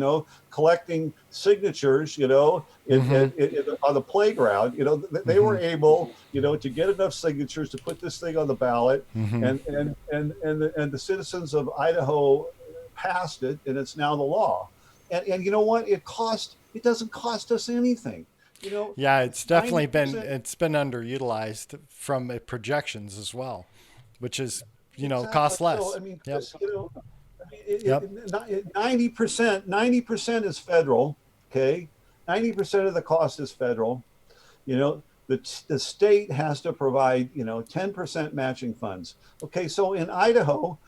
Speaker 2: collecting signatures,
Speaker 1: Mm-hmm.
Speaker 2: on the playground. They
Speaker 1: Mm-hmm.
Speaker 2: were able, to get enough signatures to put this thing on the ballot,
Speaker 1: Mm-hmm.
Speaker 2: and the citizens of Idaho passed it, and it's now the law. And you know what? It doesn't cost us anything.
Speaker 1: Yeah, it's definitely been
Speaker 2: 90%.
Speaker 1: underutilized from projections as well, which is
Speaker 2: Exactly.
Speaker 1: cost
Speaker 2: So
Speaker 1: less.
Speaker 2: I mean,
Speaker 1: Yep.
Speaker 2: Chris, 90% is federal. Okay, 90% of the cost is federal. The state has to provide 10% matching funds. Okay, so in Idaho,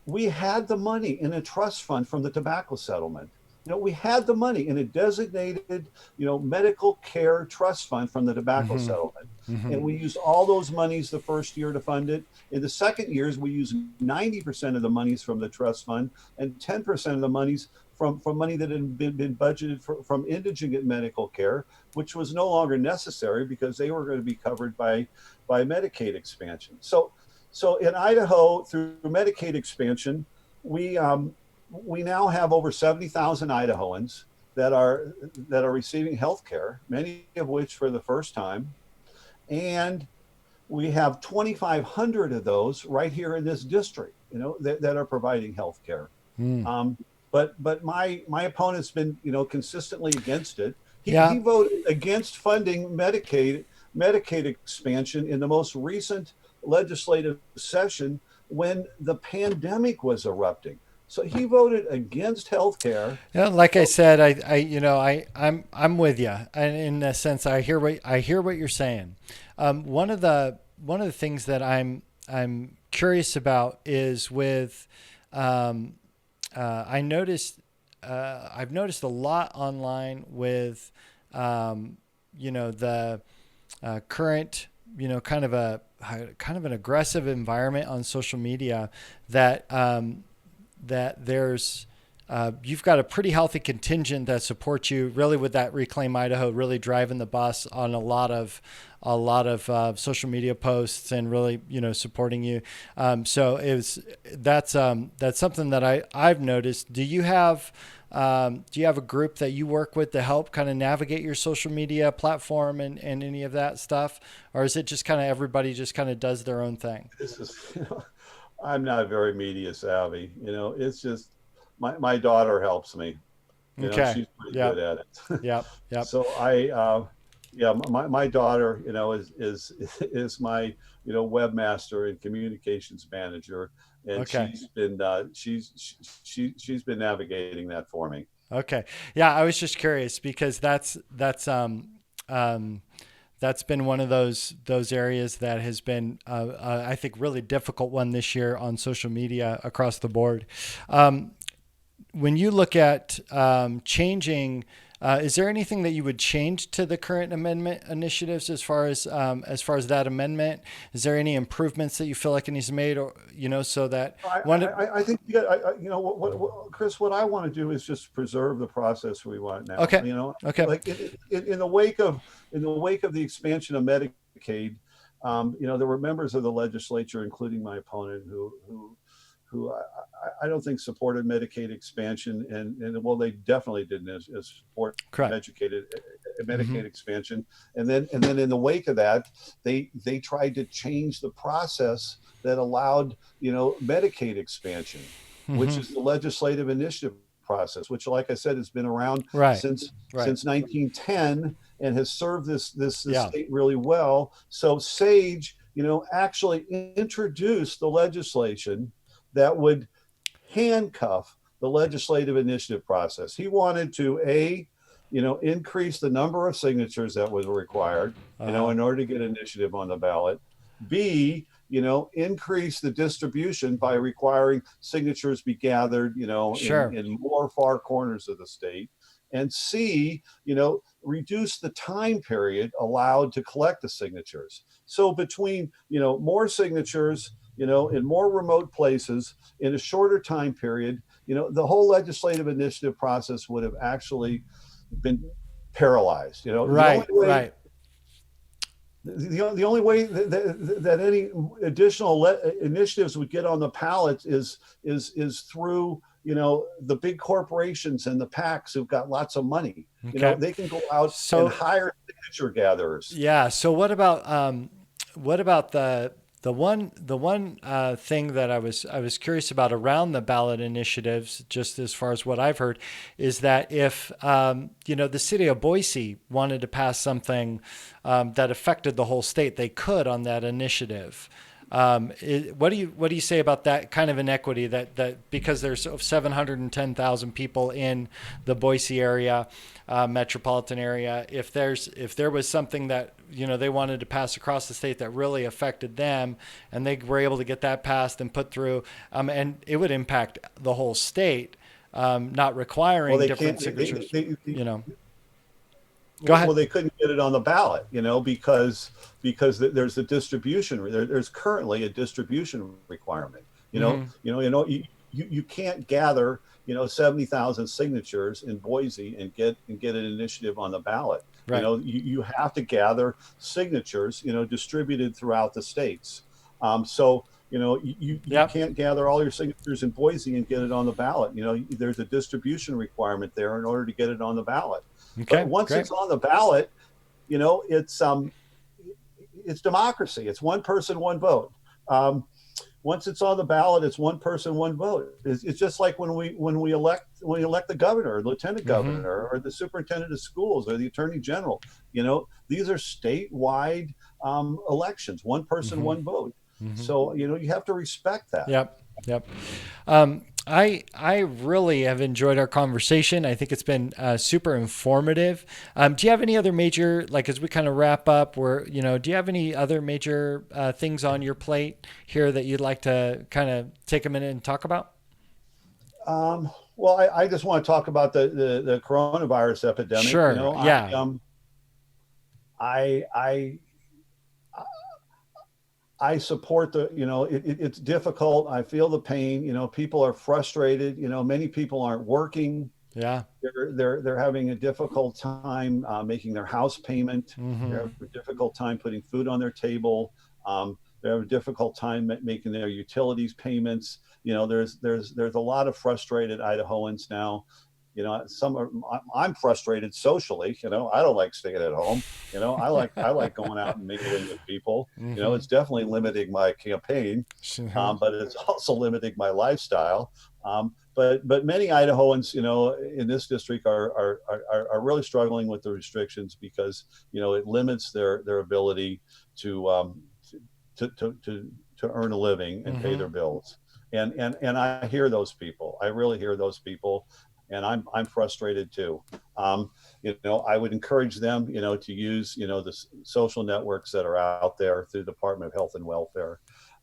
Speaker 2: we had the money in a trust fund from the tobacco settlement. We had the money in a designated, medical care trust fund from the tobacco
Speaker 1: Mm-hmm.
Speaker 2: settlement.
Speaker 1: Mm-hmm.
Speaker 2: And we used all those monies the first year to fund it. In the second years, we used 90% of the monies from the trust fund and 10% of the monies from money that had been budgeted from indigent medical care, which was no longer necessary because they were going to be covered by Medicaid expansion. So So in Idaho, through Medicaid expansion, we we now have over 70,000 Idahoans that are receiving health care, many of which for the first time, and we have 2,500 of those right here in this district, that are providing health care.
Speaker 1: Hmm.
Speaker 2: Um, but my opponent's been, consistently against it. He
Speaker 1: Yeah.
Speaker 2: voted against funding Medicaid expansion in the most recent legislative session when the pandemic was erupting. So he voted against health care.
Speaker 1: Yeah, like I said, I'm with you, and in a sense, I hear what you're saying. One of the things that I'm curious about is with, um, I noticed, I've noticed a lot online with, the current, kind of an aggressive environment on social media that that there's you've got a pretty healthy contingent that supports you really with that Reclaim Idaho really driving the bus on a lot of social media posts and really supporting you. So that's something that I've noticed. Do you have a group that you work with to help kind of navigate your social media platform and any of that stuff, or is it just kind of everybody just kind of does their own thing?
Speaker 2: This is, I'm not very media savvy. It's just my daughter helps me.
Speaker 1: Okay.
Speaker 2: She's pretty good
Speaker 1: Yep.
Speaker 2: at it.
Speaker 1: Yep. Yep.
Speaker 2: So yeah, my daughter, is my, webmaster and communications manager, and
Speaker 1: Okay.
Speaker 2: she's been navigating that for me.
Speaker 1: Okay. Yeah, I was just curious because um, that's been one of those areas that has been I think really difficult one this year on social media across the board. Um, when you look at changing, is there anything that you would change to the current amendment initiatives as far as that amendment? Is there any improvements that you feel like it needs made, or so that
Speaker 2: I,
Speaker 1: one?
Speaker 2: I think Chris, what I want to do is just preserve the process we want now.
Speaker 1: Okay, okay,
Speaker 2: Like in the wake of the expansion of Medicaid, there were members of the legislature, including my opponent, who I don't think supported Medicaid expansion, and well, they definitely didn't support
Speaker 1: correct.
Speaker 2: Medicaid
Speaker 1: Hmm.
Speaker 2: expansion. And then in the wake of that, they tried to change the process that allowed, Medicaid expansion, which
Speaker 1: Hmm.
Speaker 2: is the legislative initiative process, which, like I said, has been around
Speaker 1: Right,
Speaker 2: since
Speaker 1: right,
Speaker 2: 1910 and has served this
Speaker 1: yeah,
Speaker 2: state really well. So Sage, actually introduced the legislation that would handcuff the legislative initiative process. He wanted to increase the number of signatures that was required,
Speaker 1: uh huh,
Speaker 2: in order to get initiative on the ballot. B, increase the distribution by requiring signatures be gathered,
Speaker 1: sure,
Speaker 2: in more far corners of the state. And C, reduce the time period allowed to collect the signatures. So between, more signatures, in more remote places in a shorter time period, the whole legislative initiative process would have actually been paralyzed. The only
Speaker 1: right,
Speaker 2: way
Speaker 1: right.
Speaker 2: the only way that any additional initiatives would get on the ballot is through, the big corporations and the PACs who've got lots of money.
Speaker 1: Okay,
Speaker 2: They can go out and
Speaker 1: so
Speaker 2: hire signature gatherers.
Speaker 1: yeah. So what about the one thing that I was curious about around the ballot initiatives, just as far as what I've heard, is that if the city of Boise wanted to pass something that affected the whole state, they could on that initiative. What do you say about that kind of inequity that because there's 710,000 people in the Boise area, metropolitan area, if there was something that they wanted to pass across the state that really affected them, and they were able to get that passed and put through, and it would impact the whole state, not
Speaker 2: Well,
Speaker 1: requiring
Speaker 2: they
Speaker 1: different
Speaker 2: can't.
Speaker 1: signatures.
Speaker 2: They
Speaker 1: You know, Go
Speaker 2: Well,
Speaker 1: ahead.
Speaker 2: they couldn't get it on the ballot, because there's a distribution. There's currently a distribution requirement.
Speaker 1: Hmm.
Speaker 2: You can't gather 70,000 signatures in Boise and get an initiative on the ballot.
Speaker 1: Right.
Speaker 2: You have to gather signatures distributed throughout the states. So You
Speaker 1: Yep.
Speaker 2: can't gather all your signatures in Boise and get it on the ballot. There's a distribution requirement there in order to get it on the ballot. But
Speaker 1: Okay.
Speaker 2: once
Speaker 1: Great.
Speaker 2: it's on the ballot, you know, it's democracy. It's one person, one vote. Um, Once it's on the ballot, it's one person, one vote. It's just like when we elect the governor, or lieutenant
Speaker 1: Mm-hmm.
Speaker 2: governor, or the superintendent of schools, or the attorney general. These are statewide elections. One person,
Speaker 1: Mm-hmm.
Speaker 2: one vote.
Speaker 1: Mm-hmm.
Speaker 2: So you have to respect that.
Speaker 1: Yep. Yep. I really have enjoyed our conversation. I think it's been super informative. Do you have any other major, like as we kind of wrap up, do you have any other major things on your plate here that you'd like to kind of take a minute and talk about?
Speaker 2: Well, I just want to talk about the coronavirus epidemic.
Speaker 1: Sure. Yeah.
Speaker 2: I I support it's difficult. I feel the pain. People are frustrated. Many people aren't working.
Speaker 1: Yeah.
Speaker 2: They're having a difficult time making their house payment. They
Speaker 1: Mm-hmm.
Speaker 2: have a difficult time putting food on their table. They have a difficult time making their utilities payments. There's a lot of frustrated Idahoans now. I'm frustrated socially. I don't like staying at home. I like going out and mingling with people.
Speaker 1: Mm-hmm.
Speaker 2: It's definitely limiting my campaign, but it's also limiting my lifestyle. But many Idahoans, in this district are really struggling with the restrictions because it limits their ability to to earn a living and pay
Speaker 1: Mm-hmm.
Speaker 2: their bills. And I hear those people. I really hear those people, and I'm frustrated too. I would encourage them, to use, the social networks that are out there through the Department of Health and Welfare,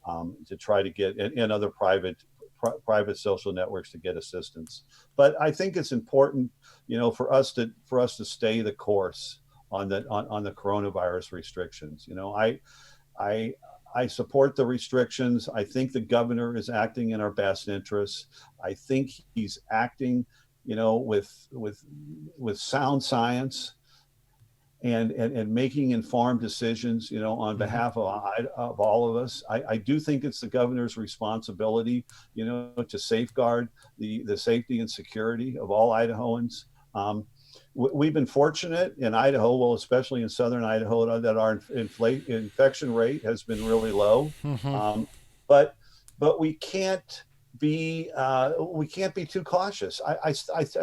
Speaker 2: to try to get and other private social networks to get assistance. But I think it's important, for us to stay the course on the coronavirus restrictions. I I support the restrictions. I think the governor is acting in our best interests. I think he's acting, with sound science and making informed decisions, on
Speaker 1: Mm-hmm.
Speaker 2: behalf of all of us. I do think it's the governor's responsibility, to safeguard the safety and security of all Idahoans. We've been fortunate in Idaho, well, especially in southern Idaho, that our infection rate has been really low.
Speaker 1: Mm-hmm.
Speaker 2: Um, but but we can't be too cautious. I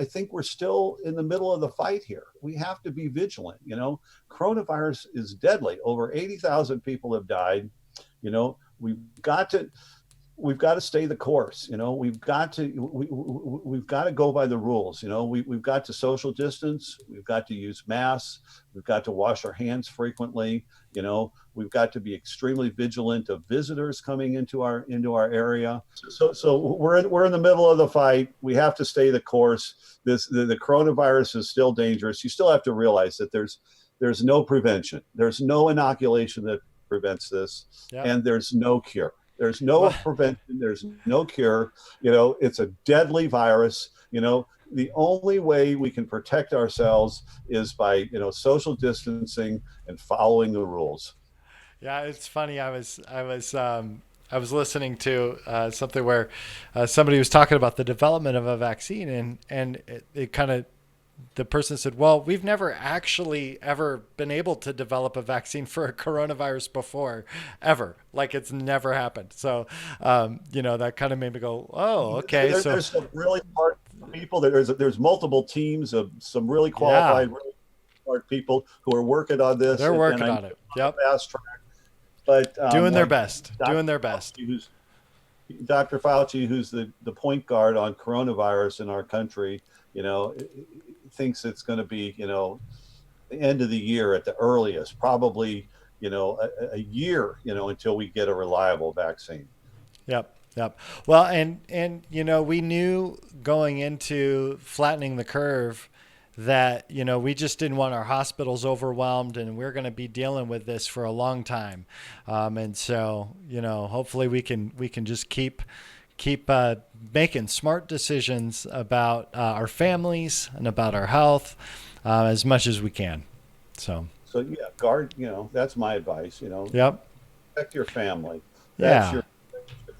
Speaker 2: think we're still in the middle of the fight here. We have to be vigilant. Coronavirus is deadly. Over 80,000 people have died. We've got to stay the course. We've got to go by the rules. We've got to social distance. We've got to use masks. We've got to wash our hands frequently. We've got to be extremely vigilant of visitors coming into our area. So we're in the middle of the fight. We have to stay the course. The coronavirus is still dangerous. You still have to realize that there's no prevention. There's no inoculation that prevents this,
Speaker 1: Yep.
Speaker 2: and there's no cure. There's no
Speaker 1: Well,
Speaker 2: prevention. There's no cure. It's a deadly virus. The only way we can protect ourselves is by, social distancing and following the rules.
Speaker 1: yeah, it's funny. I was listening to something where somebody was talking about the development of a vaccine, and it kind of the person said, "Well, we've never actually ever been able to develop a vaccine for a coronavirus before, ever. Like it's never happened." So, that kind of made me go, "Oh, okay." So,
Speaker 2: There's some really smart people. There's multiple teams of some really
Speaker 1: yeah,
Speaker 2: qualified, really smart people who are working on this,
Speaker 1: they're
Speaker 2: and
Speaker 1: working
Speaker 2: I know
Speaker 1: on it.
Speaker 2: it's on
Speaker 1: Yep,
Speaker 2: a fast track. But
Speaker 1: doing their
Speaker 2: like
Speaker 1: best,
Speaker 2: Dr.
Speaker 1: doing their best.
Speaker 2: Fauci, Dr. Fauci, who's the point guard on coronavirus in our country, thinks it's going to be, the end of the year at the earliest, probably, a year, until we get a reliable vaccine.
Speaker 1: Yep. Yep. Well, and we knew going into flattening the curve that we just didn't want our hospitals overwhelmed, and we're going to be dealing with this for a long time. And so hopefully we can just keep making smart decisions about our families and about our health as much as we can. So,
Speaker 2: So guard, that's my advice,
Speaker 1: yep.
Speaker 2: protect your family. That's
Speaker 1: Yeah.
Speaker 2: your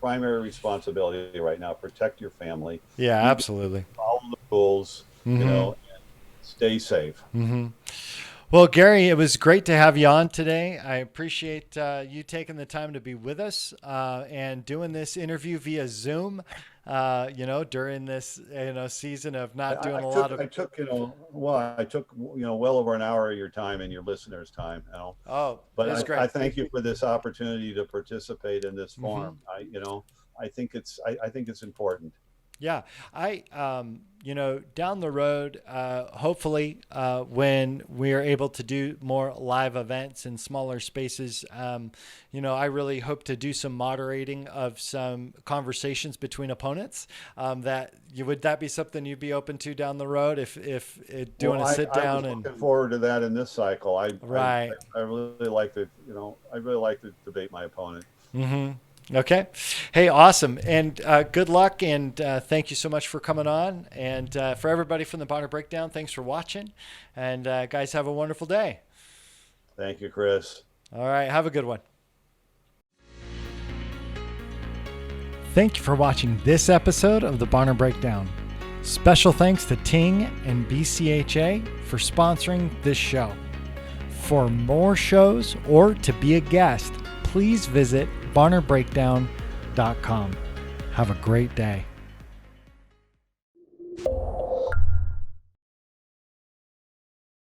Speaker 2: primary responsibility right now. Protect your family.
Speaker 1: Yeah,
Speaker 2: You
Speaker 1: absolutely.
Speaker 2: follow the rules,
Speaker 1: Mm-hmm.
Speaker 2: and stay safe.
Speaker 1: Mm-hmm. Well, Gary, it was great to have you on today. I appreciate you taking the time to be with us and doing this interview via Zoom. During this season of not doing a lot of.
Speaker 2: I took, I took, well over an hour of your time and your listeners' time,
Speaker 1: Oh,
Speaker 2: but
Speaker 1: it's
Speaker 2: I
Speaker 1: great.
Speaker 2: thank you for this opportunity to participate in this
Speaker 1: Mm-hmm.
Speaker 2: forum. I think I think it's important.
Speaker 1: Yeah, down the road, hopefully, when we are able to do more live events in smaller spaces, I really hope to do some moderating of some conversations between opponents. Would that be something you'd be open to down the road if doing
Speaker 2: Well,
Speaker 1: a sit
Speaker 2: I
Speaker 1: down
Speaker 2: was
Speaker 1: and
Speaker 2: looking forward to that in this cycle.
Speaker 1: right.
Speaker 2: I really like to, I really like to debate my opponent.
Speaker 1: Mm-hmm. Okay. Hey, awesome. And good luck. And thank you so much for coming on. And for everybody from the Bonner Breakdown, thanks for watching. And guys, have a wonderful day.
Speaker 2: Thank you, Chris.
Speaker 1: All right. Have a good one. Thank you for watching this episode of the Bonner Breakdown. Special thanks to Ting and BCHA for sponsoring this show. For more shows or to be a guest, please visit BonnerBreakdown.com. Have a great day.